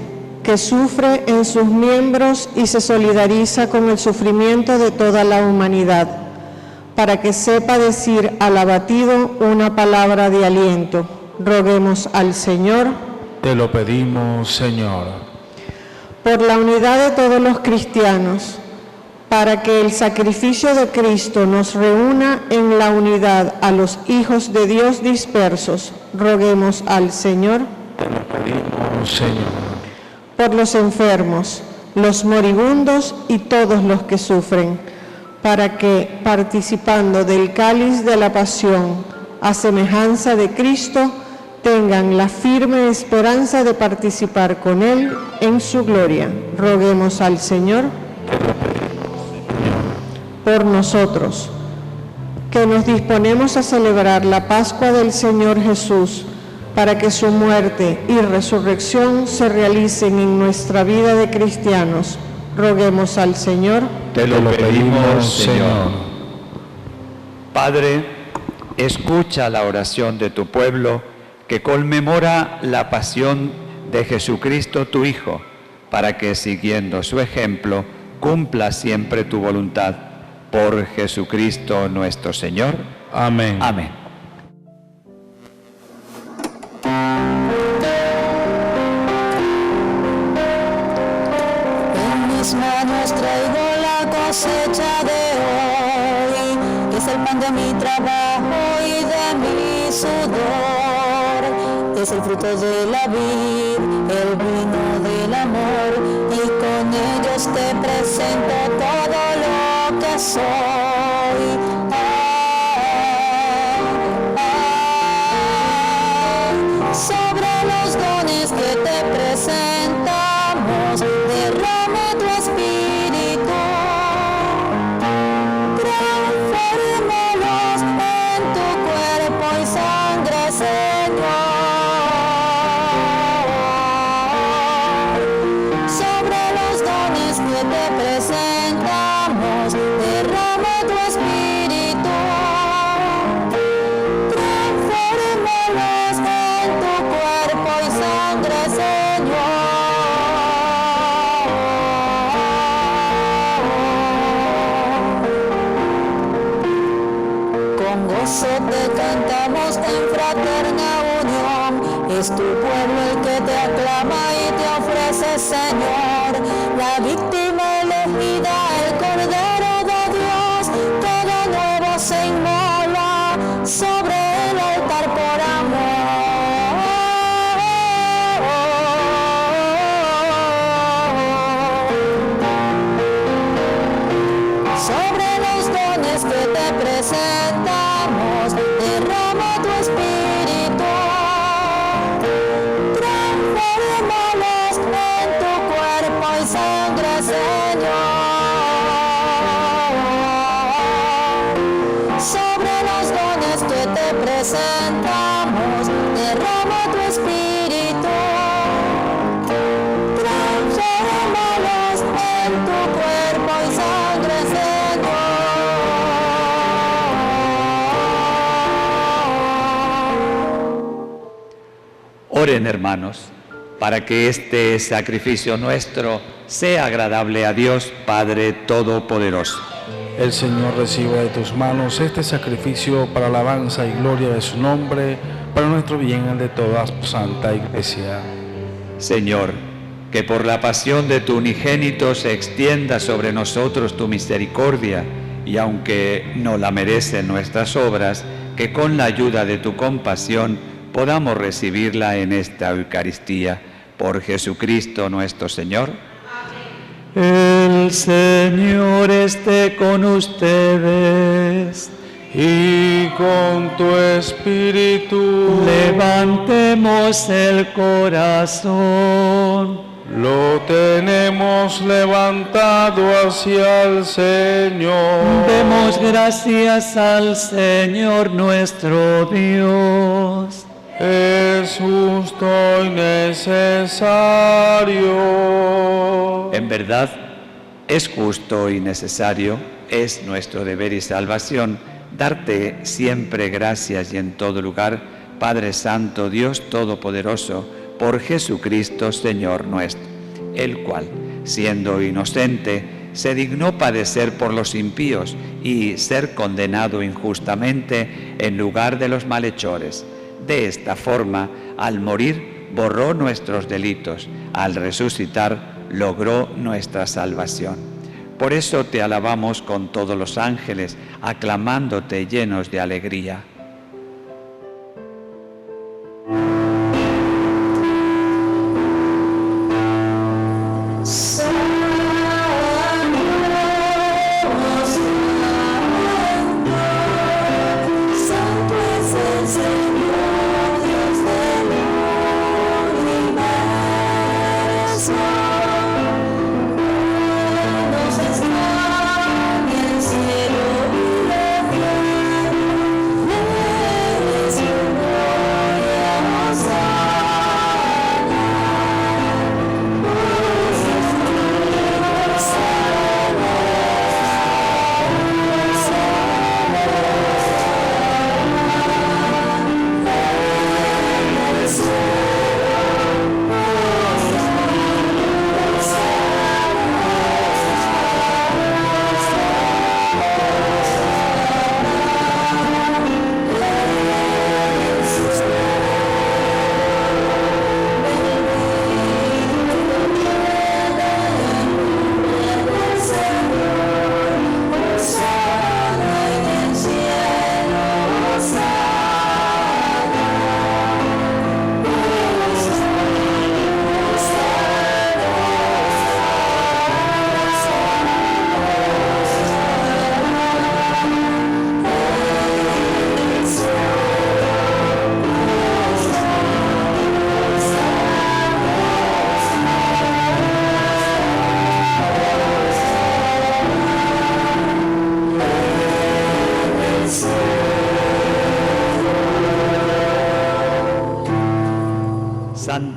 que sufre en sus miembros y se solidariza con el sufrimiento de toda la humanidad, para que sepa decir al abatido una palabra de aliento. Roguemos al Señor. Te lo pedimos, Señor. Por la unidad de todos los cristianos, para que el sacrificio de Cristo nos reúna en la unidad a los hijos de Dios dispersos, roguemos al Señor. Te lo pedimos, Señor. Por los enfermos, los moribundos y todos los que sufren, para que, participando del cáliz de la pasión, a semejanza de Cristo, tengan la firme esperanza de participar con Él en su gloria. Roguemos al Señor. Por nosotros, que nos disponemos a celebrar la Pascua del Señor Jesús, para que su muerte y resurrección se realicen en nuestra vida de cristianos. Roguemos al Señor. Te lo pedimos, Señor. Padre, escucha la oración de tu pueblo que conmemora la pasión de Jesucristo, tu Hijo, para que, siguiendo su ejemplo, cumpla siempre tu voluntad. Por Jesucristo nuestro Señor. Amén. Amén. En mis manos traigo la cosecha de hoy. es el pan de mi trabajo y de mi sudor. Es el fruto de la vid, el vino del amor, y con ellos te presento todo lo que soy. Sobre los dones que te presentamos, derrama tu espíritu. Transfórmalos en tu cuerpo y sangre, Señor. Sobre los dones que te presentamos, derrama tu espíritu. Transfórmalos en tu cuerpo y sangre, Señor. Con gozo te cantamos en fraterna unión. Es tu pueblo el que te aclama y te ofrece, Señor, la víctima elegida, el Cordero de Dios. Todo nuevo se inmola sobre el altar por amor. Sobre los dones que te presentamos, derrama tu espíritu. Transfórmalos en tu cuerpo y sangre, Señor. Sobre los dones que te presentamos, derrama tu espíritu. Transfórmalos en tu cuerpo y sangre, Señor. Oren, hermanos, para que este sacrificio nuestro sea agradable a Dios Padre Todopoderoso. El Señor reciba de tus manos este sacrificio para alabanza y gloria de su nombre, para nuestro bien y el de toda su santa Iglesia. Señor, que por la pasión de tu unigénito se extienda sobre nosotros tu misericordia, y aunque no la merecen nuestras obras, que con la ayuda de tu compasión podamos recibirla en esta Eucaristía. Por Jesucristo nuestro Señor. El Señor esté con ustedes. Y con tu espíritu. Levantemos el corazón. Lo tenemos levantado hacia el Señor. Demos gracias al Señor nuestro Dios. Es justo y necesario. En verdad, es justo y necesario, es nuestro deber y salvación, darte siempre gracias y en todo lugar, Padre Santo, Dios Todopoderoso, por Jesucristo, Señor nuestro, el cual, siendo inocente, se dignó padecer por los impíos y ser condenado injustamente en lugar de los malhechores. De esta forma, al morir, borró nuestros delitos, al resucitar, logró nuestra salvación. Por eso te alabamos con todos los ángeles, aclamándote llenos de alegría. Nos está en el cielo y la tierra.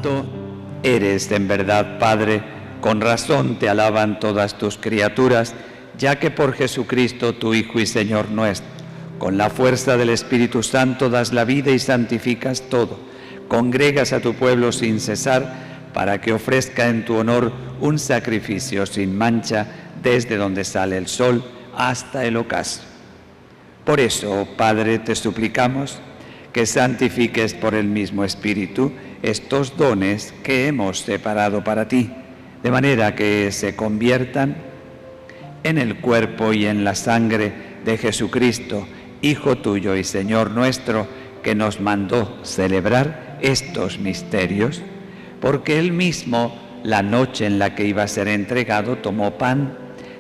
Santo, eres en verdad Padre, con razón te alaban todas tus criaturas, ya que por Jesucristo, tu Hijo y Señor nuestro, con la fuerza del Espíritu Santo das la vida y santificas todo. Congregas a tu pueblo sin cesar, para que ofrezca en tu honor un sacrificio sin mancha, desde donde sale el sol hasta el ocaso. Por eso, Padre, te suplicamos que santifiques por el mismo Espíritu estos dones que hemos separado para ti, de manera que se conviertan en el cuerpo y en la sangre de Jesucristo, Hijo tuyo y Señor nuestro, que nos mandó celebrar estos misterios, porque Él mismo, la noche en la que iba a ser entregado, tomó pan,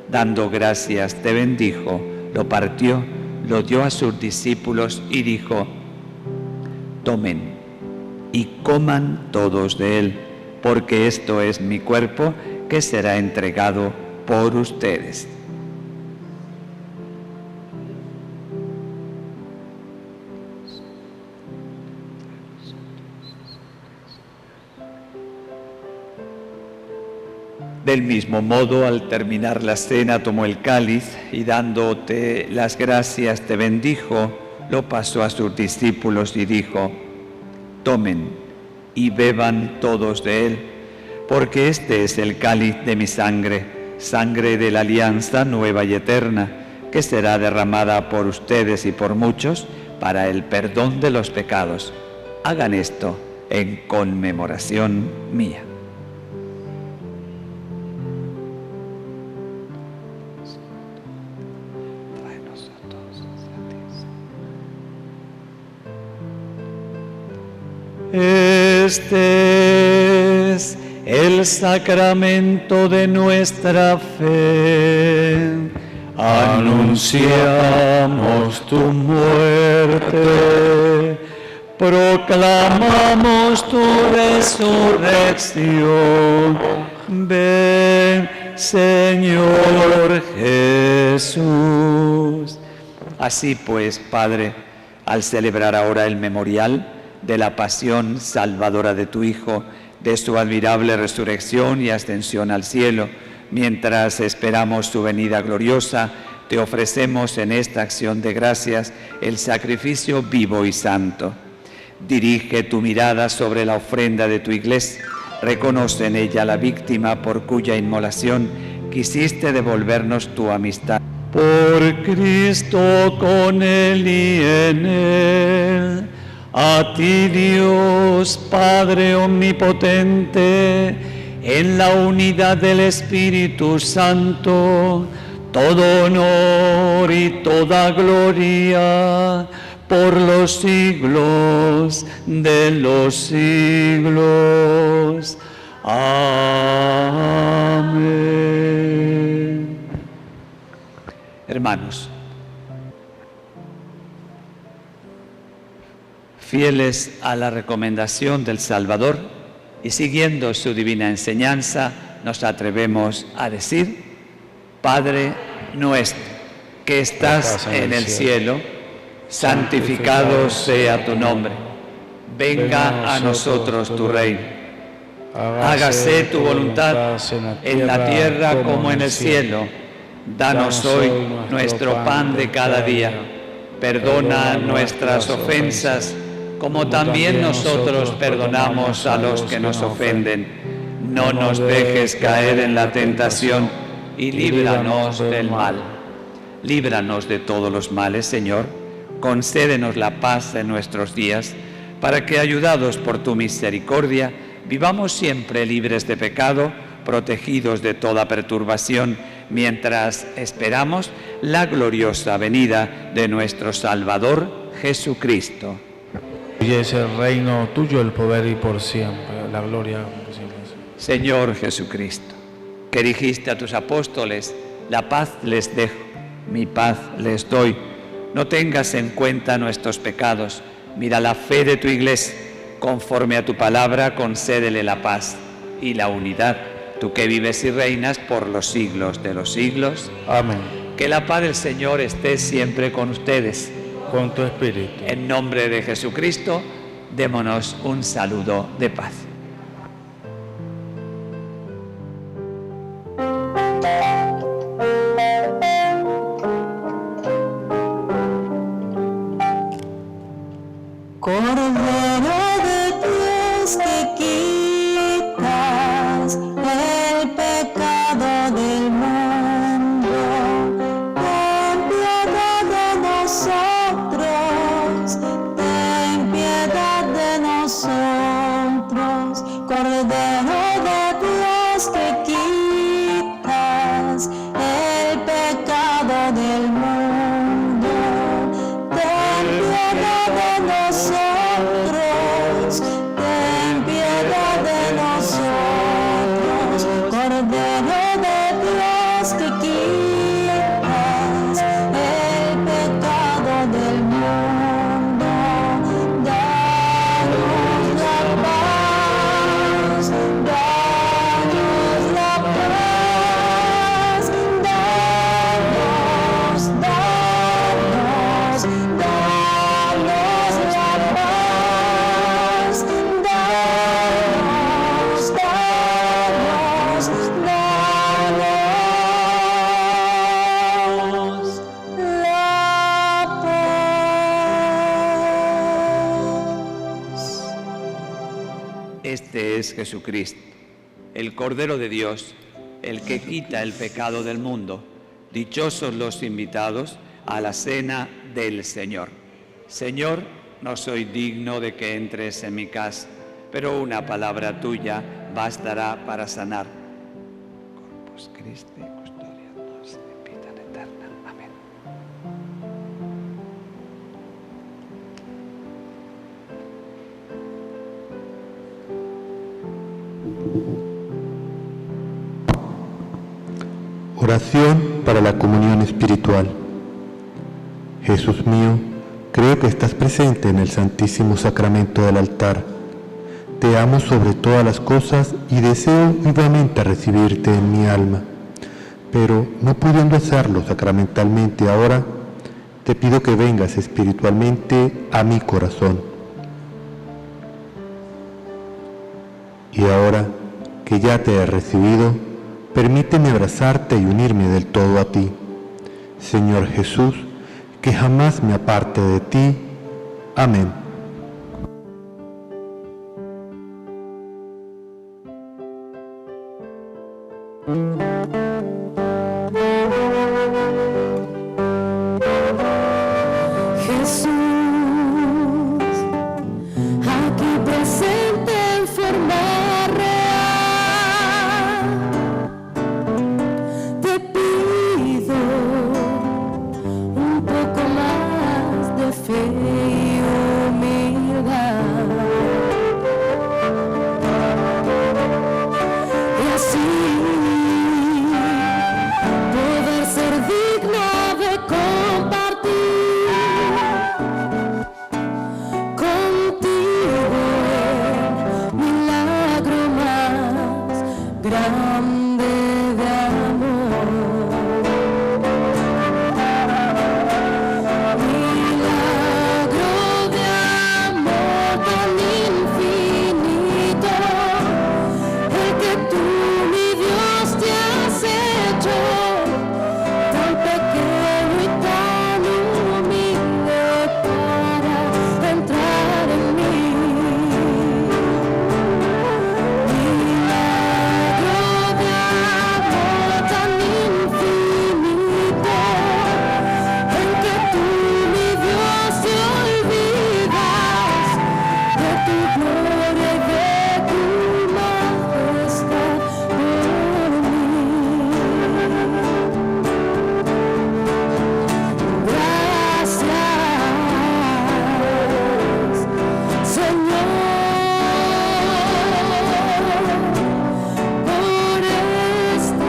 dando gracias, te bendijo, lo partió, lo dio a sus discípulos y dijo: tomen y coman todos de él, porque esto es mi cuerpo que será entregado por ustedes. Del mismo modo, al terminar la cena, tomó el cáliz y dándote las gracias te bendijo, lo pasó a sus discípulos y dijo: tomen y beban todos de él, porque este es el cáliz de mi sangre, sangre de la alianza nueva y eterna, que será derramada por ustedes y por muchos para el perdón de los pecados. Hagan esto en conmemoración mía. Este es el sacramento de nuestra fe. Anunciamos tu muerte, proclamamos tu resurrección. Ven, Señor Jesús. Así pues, Padre, al celebrar ahora el memorial de la pasión salvadora de tu Hijo, de su admirable resurrección y ascensión al cielo, mientras esperamos su venida gloriosa, te ofrecemos en esta acción de gracias el sacrificio vivo y santo. Dirige tu mirada sobre la ofrenda de tu Iglesia, reconoce en ella la víctima por cuya inmolación quisiste devolvernos tu amistad. Por Cristo, con Él y en Él, a ti, Dios, Padre omnipotente, en la unidad del Espíritu Santo, todo honor y toda gloria por los siglos de los siglos. Amén. Hermanos, fieles a la recomendación del Salvador y siguiendo su divina enseñanza, nos atrevemos a decir: Padre nuestro, que estás en el cielo, santificado sea tu nombre. Venga a nosotros tu reino. Hágase tu voluntad en la tierra como en el cielo. Danos hoy nuestro pan de cada día. Perdona nuestras ofensas, como también nosotros perdonamos a los que nos ofenden. No nos dejes caer en la tentación y líbranos del mal. Líbranos de todos los males, Señor. Concédenos la paz en nuestros días, para que, ayudados por tu misericordia, vivamos siempre libres de pecado, protegidos de toda perturbación, mientras esperamos la gloriosa venida de nuestro Salvador Jesucristo. Y es el reino tuyo, el poder y por siempre, la gloria por siempre. Señor Jesucristo, que dijiste a tus apóstoles: la paz les dejo, mi paz les doy. No tengas en cuenta nuestros pecados, mira la fe de tu Iglesia. Conforme a tu palabra, concédele la paz y la unidad, tú que vives y reinas por los siglos de los siglos. Amén. Que la paz del Señor esté siempre con ustedes. Con tu espíritu. En nombre de Jesucristo, démonos un saludo de paz. Cordero de Dios que quitas el pecado del mundo, danos la paz, danos la paz, danos la paz, Este es Jesucristo, el Cordero de Dios, el que quita el pecado del mundo. Dichosos los invitados a la cena del Señor. Señor, no soy digno de que entres en mi casa, pero una palabra tuya bastará para sanar. Corpus Christi, custodia nos in vita eterna. Amén. Oración para la comunión espiritual. Jesús mío, creo que estás presente en el Santísimo Sacramento del altar. Te amo sobre todas las cosas y deseo vivamente recibirte en mi alma. Pero no pudiendo hacerlo sacramentalmente ahora, te pido que vengas espiritualmente a mi corazón. Y ahora que ya te he recibido, permíteme abrazarte y unirme del todo a ti. Señor Jesús, que jamás me aparte de ti. Amén. Jesús, aquí presente en forma real, te pido un poco más de fe y humildad, y así poder ser digno de compartir contigo el milagro más grande de amor. Milagro de amor tan infinito, el que tú, mi Dios, te has hecho tan pequeño y tan humilde para entrar en mí. Milagro de amor tan infinito, en que tú, mi Dios, te olvidas de tu gloria y de tu majestad por mí. Gracias, Señor, por esta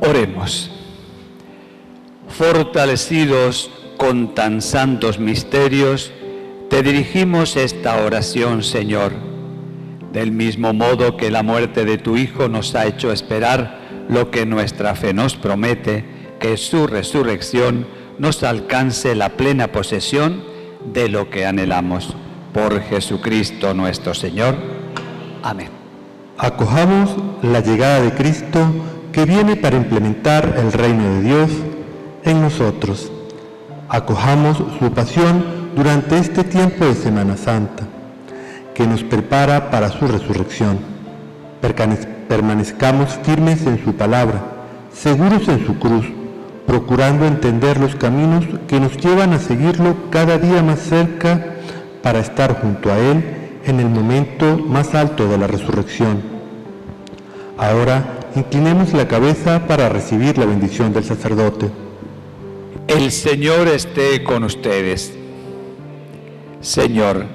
Oremos. Fortalecidos con tan santos misterios, te dirigimos esta oración, Señor. Del mismo modo que la muerte de tu Hijo nos ha hecho esperar lo que nuestra fe nos promete, que su resurrección nos alcance la plena posesión de lo que anhelamos. Por Jesucristo nuestro Señor. Amén. Acojamos la llegada de Cristo que viene para implementar el reino de Dios en nosotros. Acojamos su pasión durante este tiempo de Semana Santa, que nos prepara para su resurrección. Permanezcamos firmes en su palabra, seguros en su cruz, procurando entender los caminos que nos llevan a seguirlo cada día más cerca para estar junto a Él en el momento más alto de la resurrección. Ahora, inclinemos la cabeza para recibir la bendición del sacerdote. El Señor esté con ustedes. Señor,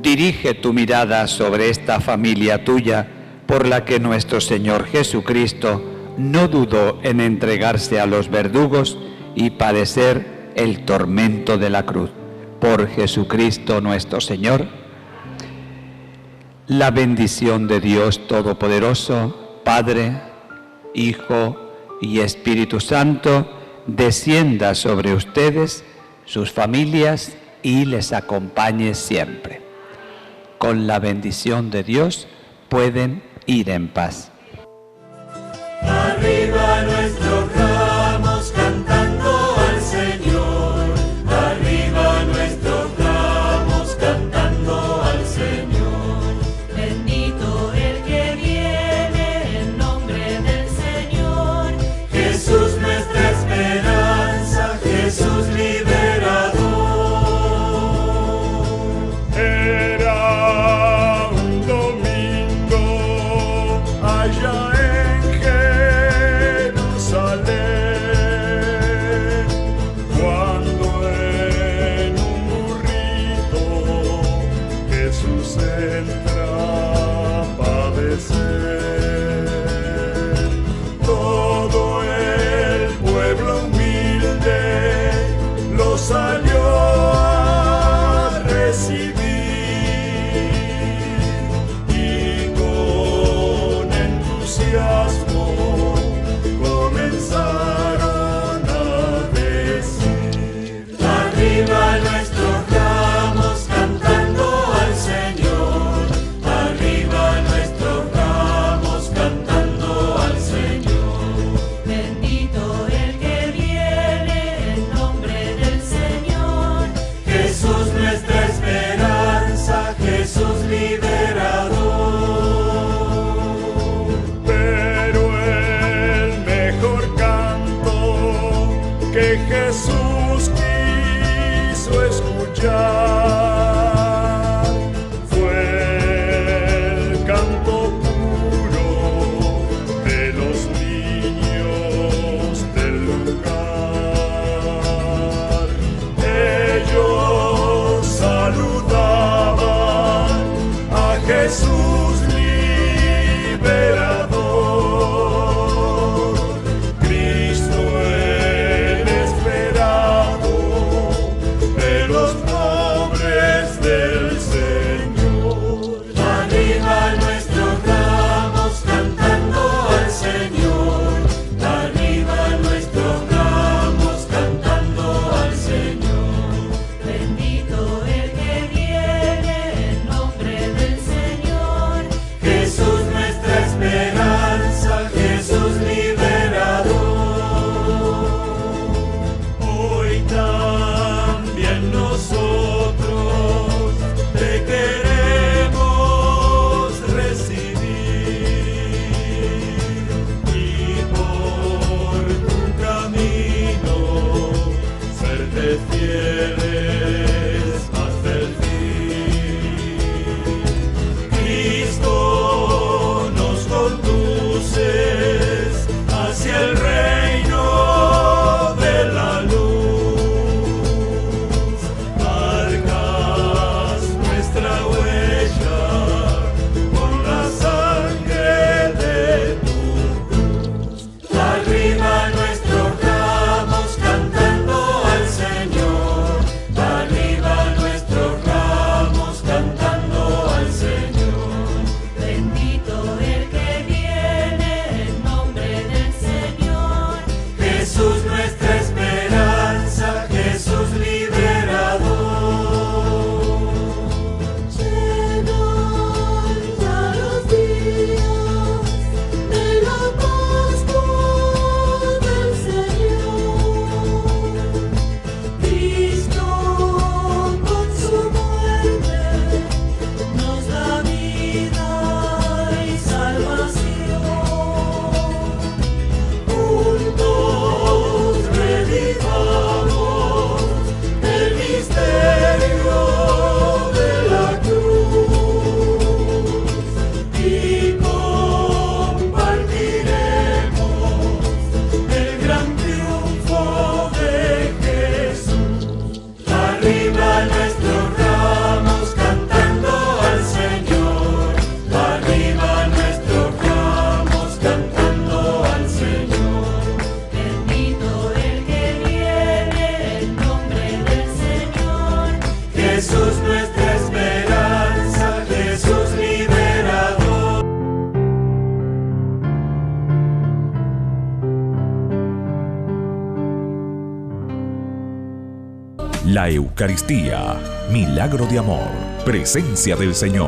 dirige tu mirada sobre esta familia tuya, por la que nuestro Señor Jesucristo no dudó en entregarse a los verdugos y padecer el tormento de la cruz. Por Jesucristo nuestro Señor. La bendición de Dios Todopoderoso, Padre, Hijo y Espíritu Santo, descienda sobre ustedes, sus familias y les acompañe siempre. Con la bendición de Dios pueden ir en paz. Arriba nuestros ramos cantando al Señor. Arriba nuestros ramos cantando al Señor. Bendito el que viene en nombre del Señor. Jesús nuestra esperanza, Jesús liberador. Era un domingo allá en Jerusalén, cuando en un burrito Jesús entra a padecer. Todo el pueblo humilde lo salió a recibir y con entusiasmo comenzaron a decir: arriba nuestros ramos cantando al Señor. Arriba nuestros ramos cantando al Señor. Bendito el que viene en nombre del Señor. Jesús nuestra esperanza, Jesús liberador. Pero el mejor canto que Jesús quiso escuchar fue el canto puro de los niños del lugar. Ellos saludaban a Jesús liberador, Cristo el esperado de los pobres del Señor. Arriba nuestros ramos cantando al Señor. Arriba nuestros ramos cantando al Señor. Bendito el que viene en nombre del Señor. Jesús nuestra esperanza, Jesús liberador. Hoy también nosotros Jesús nuestra esperanza, Jesús liberador. La Eucaristía, milagro de amor, presencia del Señor.